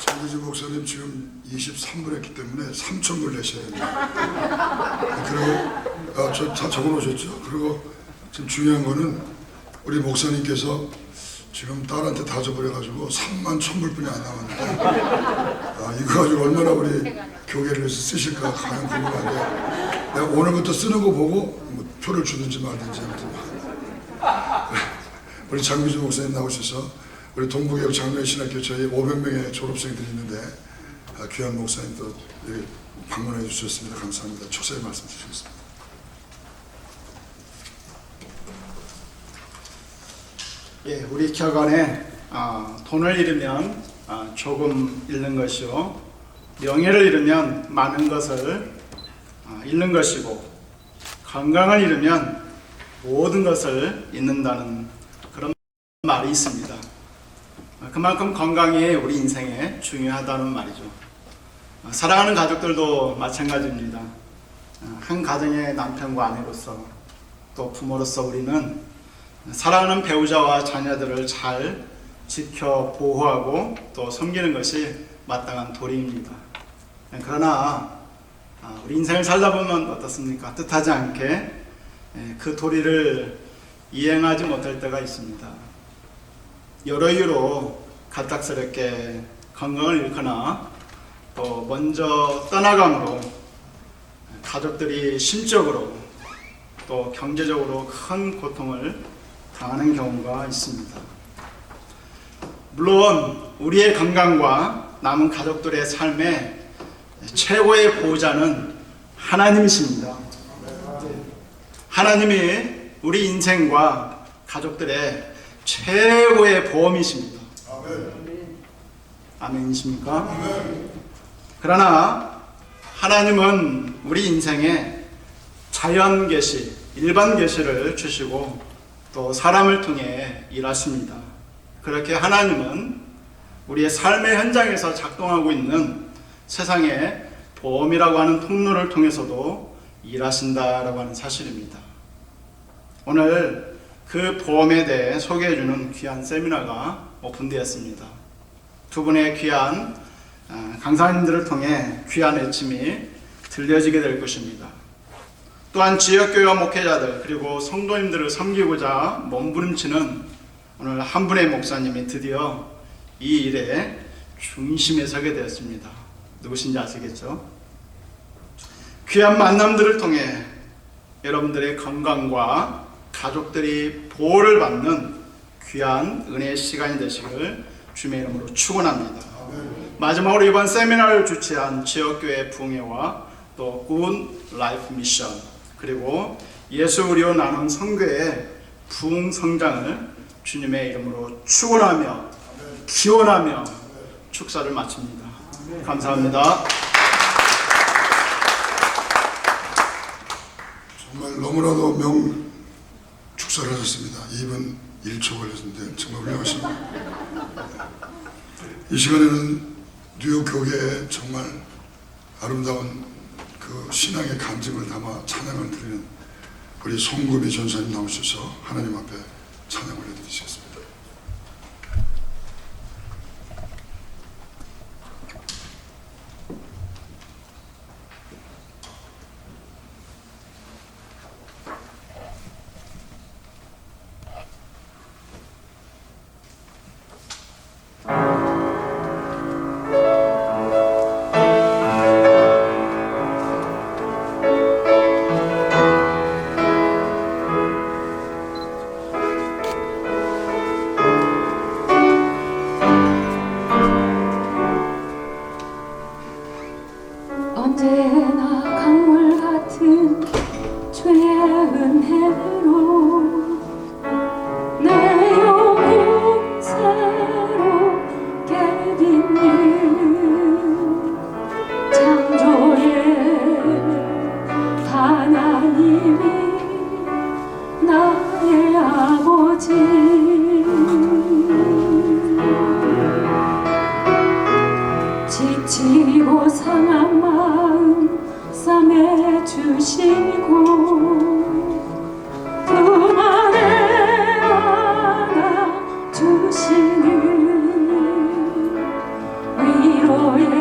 정규직으로 목사님 지금 23분 했기 때문에 3,000불 내셔야 됩니다. 그리고 다 적어놓으셨죠? 그리고 지금 중요한 거는 우리 목사님께서 지금 딸한테 다 줘버려가지고 31,000불뿐이 안 남았는데 이거 가지고 얼마나 우리 교회를 위해서 쓰실까 가장 궁금한데 내가 오늘부터 쓰는 거 보고 뭐 표를 주든지 말든지 아무튼 우리 장미주 목사님 나오셔서 우리 동부교육 장로신학교 저희 500명의 졸업생들이 있는데 귀한 목사님 또 여기 방문해 주셨습니다. 감사합니다. 초세의 말씀 주시겠습니다. 예, 우리 격언에 돈을 잃으면 조금 잃는 것이요, 명예를 잃으면 많은 것을 잃는 것이고, 건강을 잃으면 모든 것을 잃는다는 그런 말이 있습니다. 그만큼 건강이 우리 인생에 중요하다는 말이죠. 사랑하는 가족들도 마찬가지입니다. 한 가정의 남편과 아내로서 또 부모로서 우리는 사랑하는 배우자와 자녀들을 잘 지켜 보호하고 또 섬기는 것이 마땅한 도리입니다. 그러나 우리 인생을 살다 보면 어떻습니까? 뜻하지 않게 그 도리를 이행하지 못할 때가 있습니다. 여러 이유로 갑작스럽게 건강을 잃거나 또 먼저 떠나감으로 가족들이 심적으로 또 경제적으로 큰 고통을 당하는 경우가 있습니다. 물론 우리의 건강과 남은 가족들의 삶의 최고의 보호자는 하나님이십니다. 하나님이 우리 인생과 가족들의 최고의 보험이십니다. 아멘이십니까? 그러나 하나님은 우리 인생에 자연 계시, 일반 계시를 주시고 또 사람을 통해 일하십니다. 그렇게 하나님은 우리의 삶의 현장에서 작동하고 있는 세상의 보험이라고 하는 통로를 통해서도 일하신다라고 하는 사실입니다. 오늘 그 보험에 대해 소개해주는 귀한 세미나가 오픈되었습니다. 두 분의 귀한 강사님들을 통해 귀한 외침이 들려지게 될 것입니다. 또한 지역교회와 목회자들 그리고 성도님들을 섬기고자 몸부림치는 오늘 한 분의 목사님이 드디어 이 일의 중심에 서게 되었습니다. 누구신지 아시겠죠? 귀한 만남들을 통해 여러분들의 건강과 가족들이 보호를 받는 귀한 은혜의 시간이 되시길 주님의 이름으로 축원합니다. 마지막으로 이번 세미나를 주최한 지역교회 부흥회와 또 굿 라이프 미션 그리고 예수 우리로 나눈 선교의 부흥 성장을 주님의 이름으로 축원하며 기원하며 축사를 마칩니다. 감사합니다. 정말 너무나도 축사를 하셨습니다. 2분 1초 걸렸는데 정말 훌륭하십니다. 이 시간에는 뉴욕 교회에 정말 아름다운 그 신앙의 간증을 담아 찬양을 드리는 우리 송금희 전사님 나오셔서 하나님 앞에 찬양 올려드리시겠습니다. 언제나 강물 같은 주의 은혜로 내 영혼 새롭게 빚는 창조의 하나님이 나의 아버지 지치고 상한 마음 싸매 주시고 품 안에 안아 주시는 위로의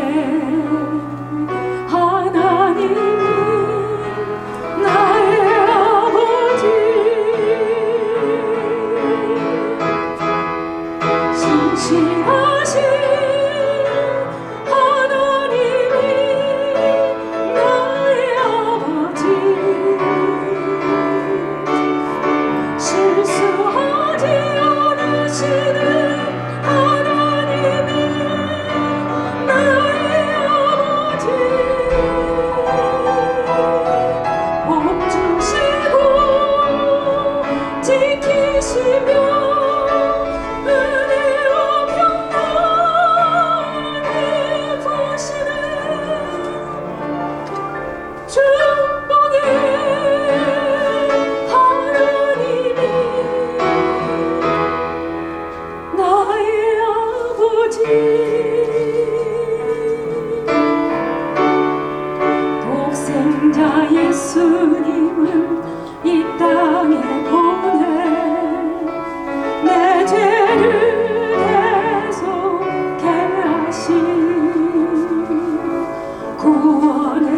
구원의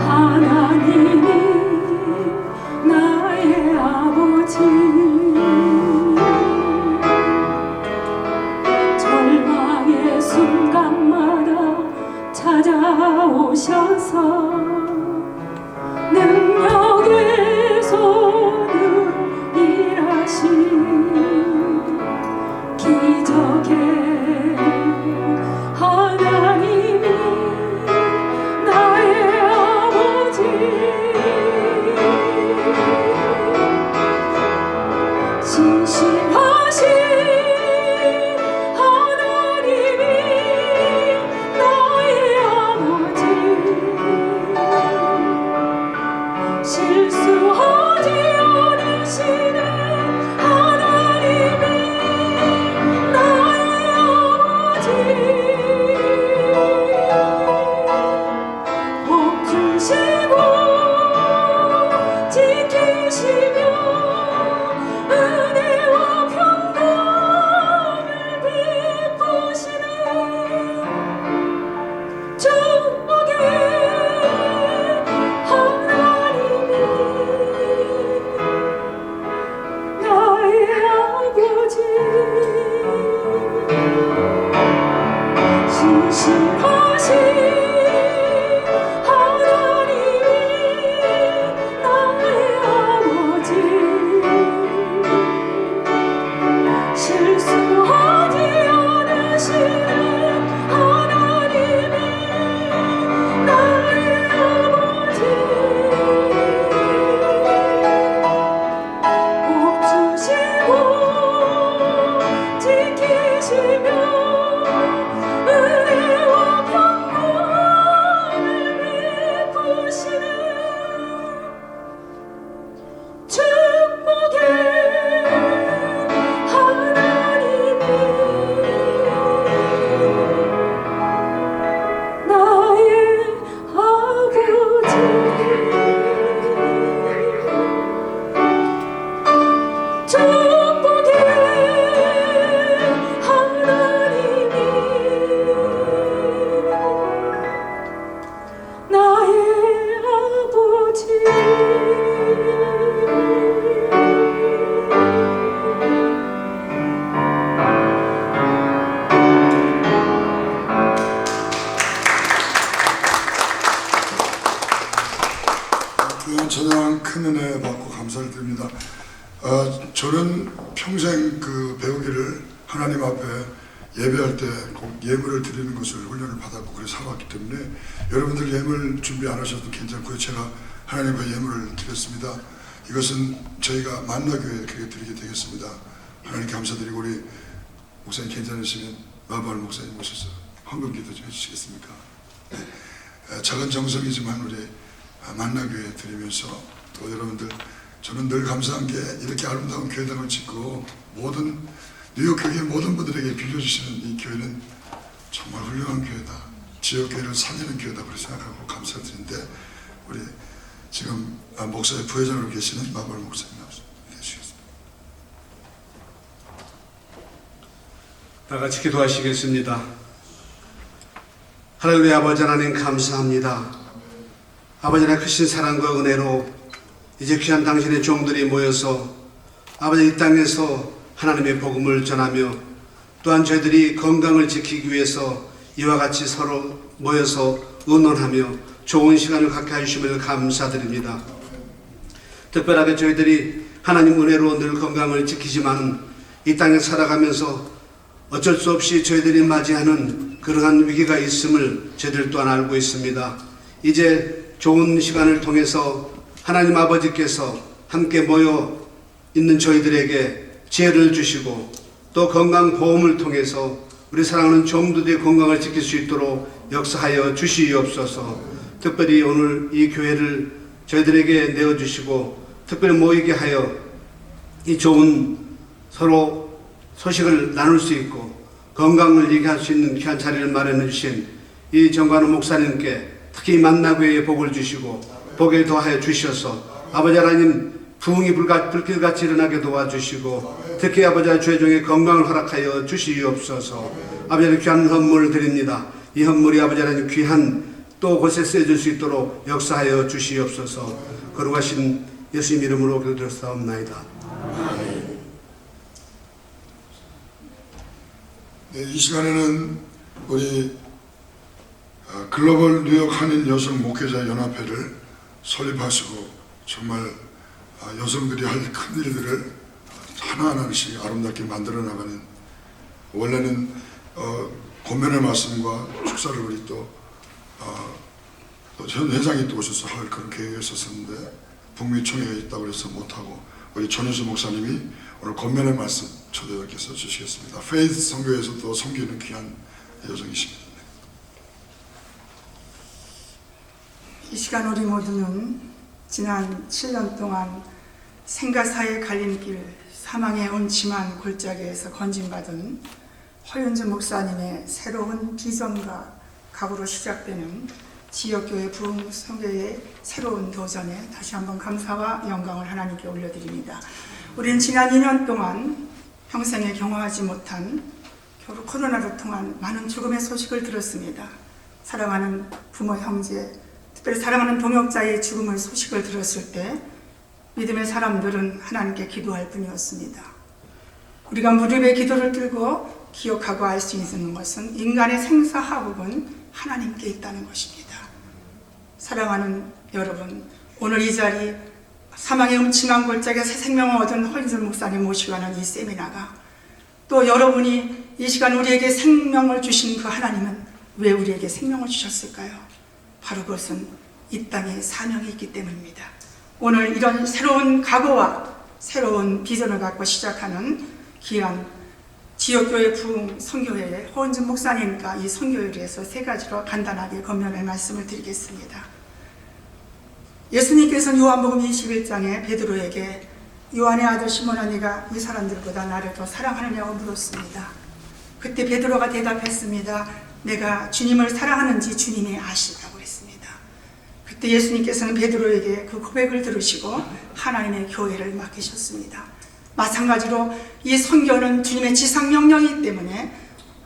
하나님이 나의 아버지 절망의 순간마다 찾아오셔서 능력의 손을 일하신 기적의 하나님이 나의 아버지 신실하신 하나님이 나의 아버지 실수하지 않으시는 하나님이 나의 아버지 복 주시고 지키시며 은혜와 평강을 베푸시는 축복의 하나님이 나의 아버지 신실하신 하나님이 나의 아버지 실수하지 않으시는 하나님이 나의 아버지 복 주시고 지키시며 은혜와 평강을 베푸시는 축복의 하나님이 나의 아버지 축복의 하나님이 나의 아버지 귀한 찬양 큰 은혜 받고 감사를 드립니다. 저는 평생 그 배우기를 하나님 앞에 예배할 때 꼭 예물을 드리는 것을 훈련을 받았고 그래 살아왔기 때문에 여러분들 예물 준비 안 하셔도 괜찮고요. 제가 하나님 앞에 예물을 드렸습니다. 이것은 저희가 만나교회에 드리게 되겠습니다. 하나님 감사드리고 우리 목사님 괜찮으시면 마발 목사님 모셔서 헌금 기도 좀 해주시겠습니까? 네. 작은 정성이지만 우리 만나교회 드리면서 또 여러분들 저는 늘 감사한 게 이렇게 아름다운 교회당을 짓고 모든 뉴욕 교회 모든 분들에게 빌려주시는 이 교회는 정말 훌륭한 교회다. 지역교회를 살리는 교회다. 그렇게 생각하고 감사드리는데 우리 지금 목사의 부회장으로 계시는 마발 목사님 나오시겠습니다. 다 같이 기도하시겠습니다. 할렐루야. 아버지 하나님 감사합니다. 아버지 하나님 크신 사랑과 은혜로 이제 귀한 당신의 종들이 모여서 아버지 이 땅에서 하나님의 복음을 전하며 또한 저희들이 건강을 지키기 위해서 이와 같이 서로 모여서 의논하며 좋은 시간을 갖게 해주심을 감사드립니다. 특별하게 저희들이 하나님 은혜로 늘 건강을 지키지만 이 땅에 살아가면서 어쩔 수 없이 저희들이 맞이하는 그러한 위기가 있음을 저희들 또한 알고 있습니다. 이제 좋은 시간을 통해서 하나님 아버지께서 함께 모여 있는 저희들에게 지혜를 주시고 또 건강보험을 통해서 우리 사랑하는 종들의 건강을 지킬 수 있도록 역사하여 주시옵소서. 특별히 오늘 이 교회를 저희들에게 내어주시고 특별히 모이게 하여 이 좋은 서로 소식을 나눌 수 있고 건강을 얘기할 수 있는 귀한 자리를 마련해 주신 이 정관우 목사님께 특히 만나교회에 복을 주시고 복을 더하여 주셔서 아버지 하나님 부흥이 불길같이 일어나게 도와주시고 특히 아버지 주의 종의 건강을 허락하여 주시옵소서. 아버지 귀한 헌물을 드립니다. 이 헌물이 아버지 하나님 귀한 또 곳에 쓰여질 수 있도록 역사하여 주시옵소서. 거룩하신 예수님 이름으로 기도드렸사옵나이다. 네, 이 시간에는 우리 글로벌 뉴욕 한인 여성 목회자 연합회를 설립하시고 정말 여성들이 할 큰 일들을 하나하나씩 아름답게 만들어 나가는, 원래는 권면의 말씀과 축사를 우리 또 회장이 또 오셔서 할 그런 계획이 있었었는데 북미 총회가 있다고 해서 못하고 우리 전현수 목사님이 오늘 권면의 말씀 초대님께서 주시겠습니다. 페이스 선교에서 또 섬기는 귀한 여성이십니다. 이 시간 우리 모두는 지난 7년 동안 생과 사의 갈림길, 사망의 음침한 골짜기에서 건진받은 허윤주 목사님의 새로운 비전과 각오로 시작되는 지역교회 부흥 선교의 새로운 도전에 다시 한번 감사와 영광을 하나님께 올려드립니다. 우리는 지난 2년 동안 평생에 경험하지 못한 코로나로 통한 많은 죽음의 소식을 들었습니다. 사랑하는 부모, 형제, 특별히 사랑하는 동역자의 죽음의 소식을 들었을 때 믿음의 사람들은 하나님께 기도할 뿐이었습니다. 우리가 무릎에 기도를 들고 기억하고 알 수 있는 것은 인간의 생사화복은 하나님께 있다는 것입니다. 사랑하는 여러분, 오늘 이 자리 사망의 음침한 골짜기에 새 생명을 얻은 허인준 목사님 모시고 하는 이 세미나가, 또 여러분이 이 시간 우리에게 생명을 주신 그 하나님은 왜 우리에게 생명을 주셨을까요? 바로 그것은 이 땅에 사명이 있기 때문입니다. 오늘 이런 새로운 각오와 새로운 비전을 갖고 시작하는 귀한 지역교회 부흥 선교회의 허은준 목사님과 이 선교회에 대해서 세 가지로 간단하게 권면의 말씀을 드리겠습니다. 예수님께서는 요한복음 21장에 베드로에게 요한의 아들 시몬아, 네가 이 사람들보다 나를 더 사랑하느냐고 물었습니다. 그때 베드로가 대답했습니다. 내가 주님을 사랑하는지 주님이 아시다고 했습니다. 그때 예수님께서는 베드로에게 그 고백을 들으시고 하나님의 교회를 맡기셨습니다. 마찬가지로 이 선교는 주님의 지상명령이기 때문에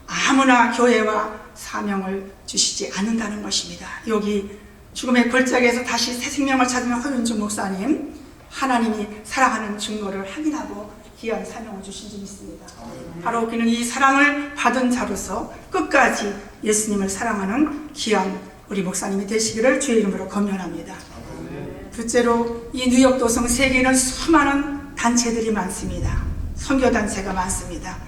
아무나 교회와 사명을 주시지 않는다는 것입니다. 여기 죽음의 골짜기에서 다시 새 생명을 찾은 허윤주 목사님, 하나님이 사랑하는 증거를 확인하고 귀한 사명을 주신 줄 믿습니다. 바로 그는 이 사랑을 받은 자로서 끝까지 예수님을 사랑하는 귀한 우리 목사님이 되시기를 주의 이름으로 권면합니다. 둘째로 이 뉴욕 도성 세계에는 수많은 단체들이 많습니다. 선교단체가 많습니다.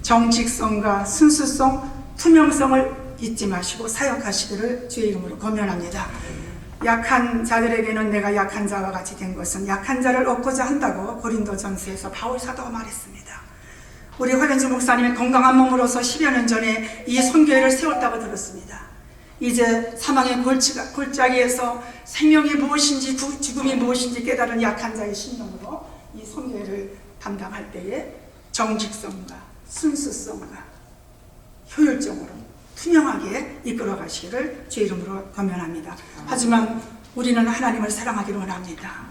정직성과 순수성, 투명성을 잊지 마시고 사역하시기를 주의 이름으로 권면합니다. 약한 자들에게는 내가 약한 자와 같이 된 것은 약한 자를 얻고자 한다고 고린도전서에서 바울 사도가 말했습니다. 우리 허현주 목사님의 건강한 몸으로서 10여 년 전에 이 선교회를 세웠다고 들었습니다. 이제 사망의 골짜기에서 생명이 무엇인지 죽음이 무엇인지 깨달은 약한 자의 심령으로 이 선교회를 담당할 때에 정직성과 순수성과 효율적으로 투명하게 이끌어 가시기를 주의 이름으로 권면합니다. 하지만 우리는 하나님을 사랑하기를 원합니다.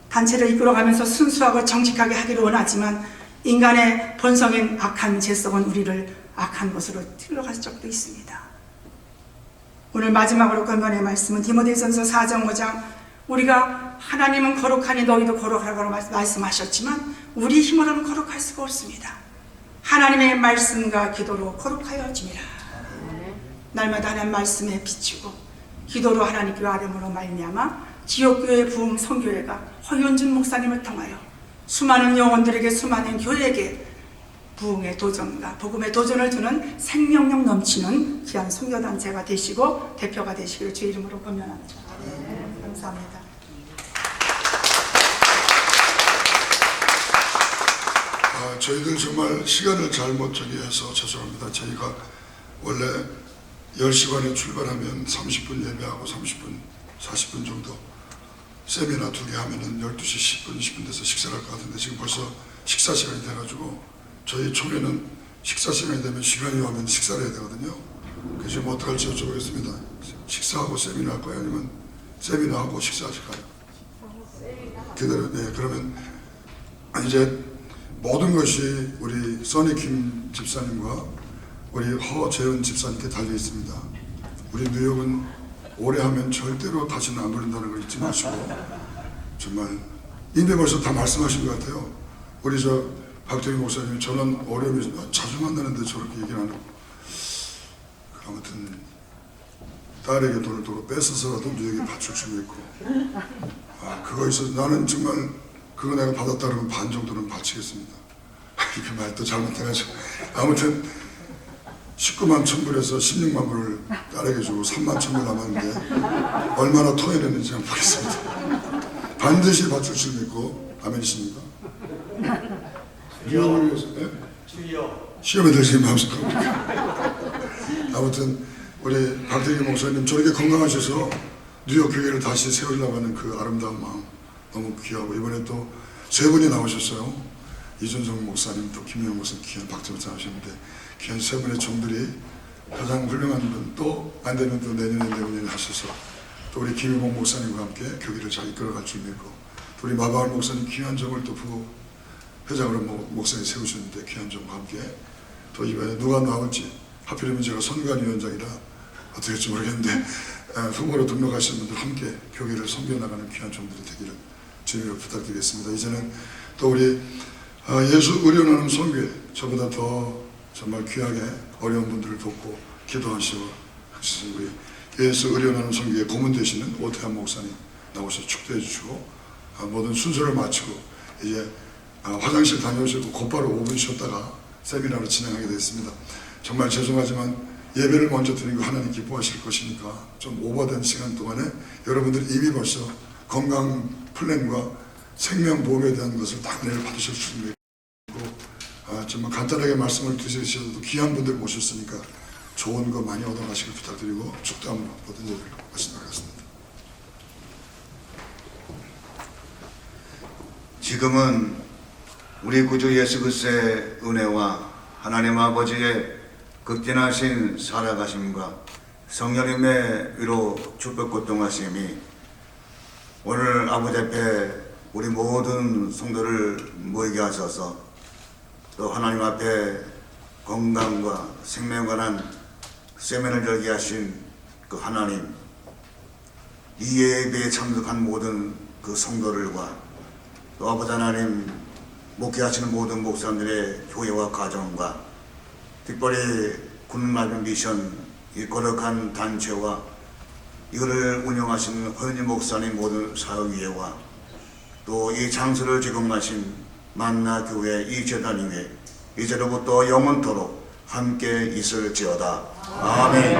단체를 이끌어가면서 순수하고 정직하게 하기를 원하지만 인간의 본성인 악한 죄성은 우리를 악한 곳으로 틀어갈 적도 있습니다. 오늘 마지막으로 권면의 말씀은 디모데전서 4장 5장, 우리가 하나님은 거룩하니 너희도 거룩하라고 말씀하셨지만 우리 힘으로는 거룩할 수가 없습니다. 하나님의 말씀과 기도로 거룩하여짐이라. 날마다 하나님 말씀에 비추고 기도로 하나님께 아뢰므로 말미암아 지역교회 부흥 선교회가 허윤준 목사님을 통하여 수많은 영혼들에게, 수많은 교회에게 부흥의 도전과 복음의 도전을 주는 생명력 넘치는 귀한 선교단체가 되시고 대표가 되시기를 주의 이름으로 권면합니다. 감사합니다. 저희들 정말 시간을 잘못 처리해서 죄송합니다. 저희가 원래 10시간에 출발하면 30분 예배하고 30분, 40분 정도 세미나 2개 하면은 12시 10분, 20분 돼서 식사를 할 것 같은데 지금 벌써 식사 시간이 돼가지고 저희 총회는 식사 시간이 되면 시간이 오면 식사를 해야 되거든요. 그래서 지금 어떡할지 여쭤보겠습니다. 식사하고 세미나 할 거예요? 아니면 세미나하고 식사하실까요? 그대로, 네, 그러면 이제 모든 것이 우리 써니킴 집사님과 우리 허재은 집사님께 달려 있습니다. 우리 뉴욕은 오래 하면 절대로 다시는 안 부른다는 걸 잊지 마시고, 정말 이미 벌써 다 말씀하신 것 같아요. 우리 저 박태기 목사님, 저는 어려움이 자주 만나는데 저렇게 얘기를 안 하고, 아무튼 딸에게 돈을 도로 뺏어서라도 뉴욕에 바칠 준비 있고, 그거 있어. 나는 정말 그거 내가 받았다 그러면 반 정도는 바치겠습니다. 이그 말 또 잘못해가지고. 아무튼 19만 1,000불에서 16만 불을 딸에게 주고 3만 1,000불 남았는데 얼마나 토해냈는지 한번 보겠습니다. 반드시 바칠 줄 믿고. 아멘이십니까? 뉴욕을 위해서. 시험에 들지 마시고. 아무튼 우리 박태기 목사님 저렇게 건강하셔서 뉴욕 교회를 다시 세우려고 하는 그 아름다운 마음 너무 귀하고, 이번에 또 세 분이 나오셨어요. 이준성 목사님, 또 김영 목사님, 귀한 박재범 나오셨는데 귀한 세 분의 종들이 가장 훌륭한 분, 또 안 되면 또 내년에 하셔서 또 우리 김일봉 목사님과 함께 교회를 잘 이끌어갈 줄 믿고, 또 우리 마바울 목사님 귀한 종을 또 부부 회장으로 목사님 세우셨는데 귀한 종과 함께 또 이번에 누가 나올지, 하필이면 제가 선관위원장이라 어떻게 할지 모르겠는데 후보로 등록하신 분들 함께 교회를 섬겨나가는 귀한 종들이 되기를 주님으로 부탁드리겠습니다. 이제는 또 우리 예수 의료나눔 선교회, 저보다 더 정말 귀하게 어려운 분들을 돕고 기도하시고 우리 예수 의료나눔 선교회 고문 되시는 오태한 목사님 나오셔서 축도해 주시고, 모든 순서를 마치고 이제 화장실 다녀오시고 곧바로 5분 쉬었다가 세미나를 진행하게 됐습니다. 정말 죄송하지만 예배를 먼저 드린 거 하나님 기뻐하실 것이니까 좀 오버된 시간 동안에 여러분들이 이미 벌써 건강 플랜과 생명보험에 대한 것을 다 은혜를 받으실 수 있는 거고, 정말 간단하게 말씀을 드리셔도 귀한 분들 모셨으니까 좋은 거 많이 얻어가시길 부탁드리고 축도함으로 모든 일을 말씀드리겠습니다. 지금은 우리 구주 예수 그리스도의 은혜와 하나님 아버지의 극진하신 살아가심과 성령님의 위로 축복 고통하심이 오늘 아버지 앞에 우리 모든 성도를 모이게 하셔서 또 하나님 앞에 건강과 생명에 관한 세미나를 열게 하신 그 하나님, 이 예배에 참석한 모든 그 성도들과 또 아버지 하나님 목회하시는 모든 목사님들의 교회와 가정과 특별히 군마병 미션 이 거룩한 단체와 이거를 운영하시는 허은희 목사님 모든 사역위회와 또 이 장소를 제공하신 만나교회 이 재단위회 이제로부터 영원토록 함께 있을지어다. 아멘.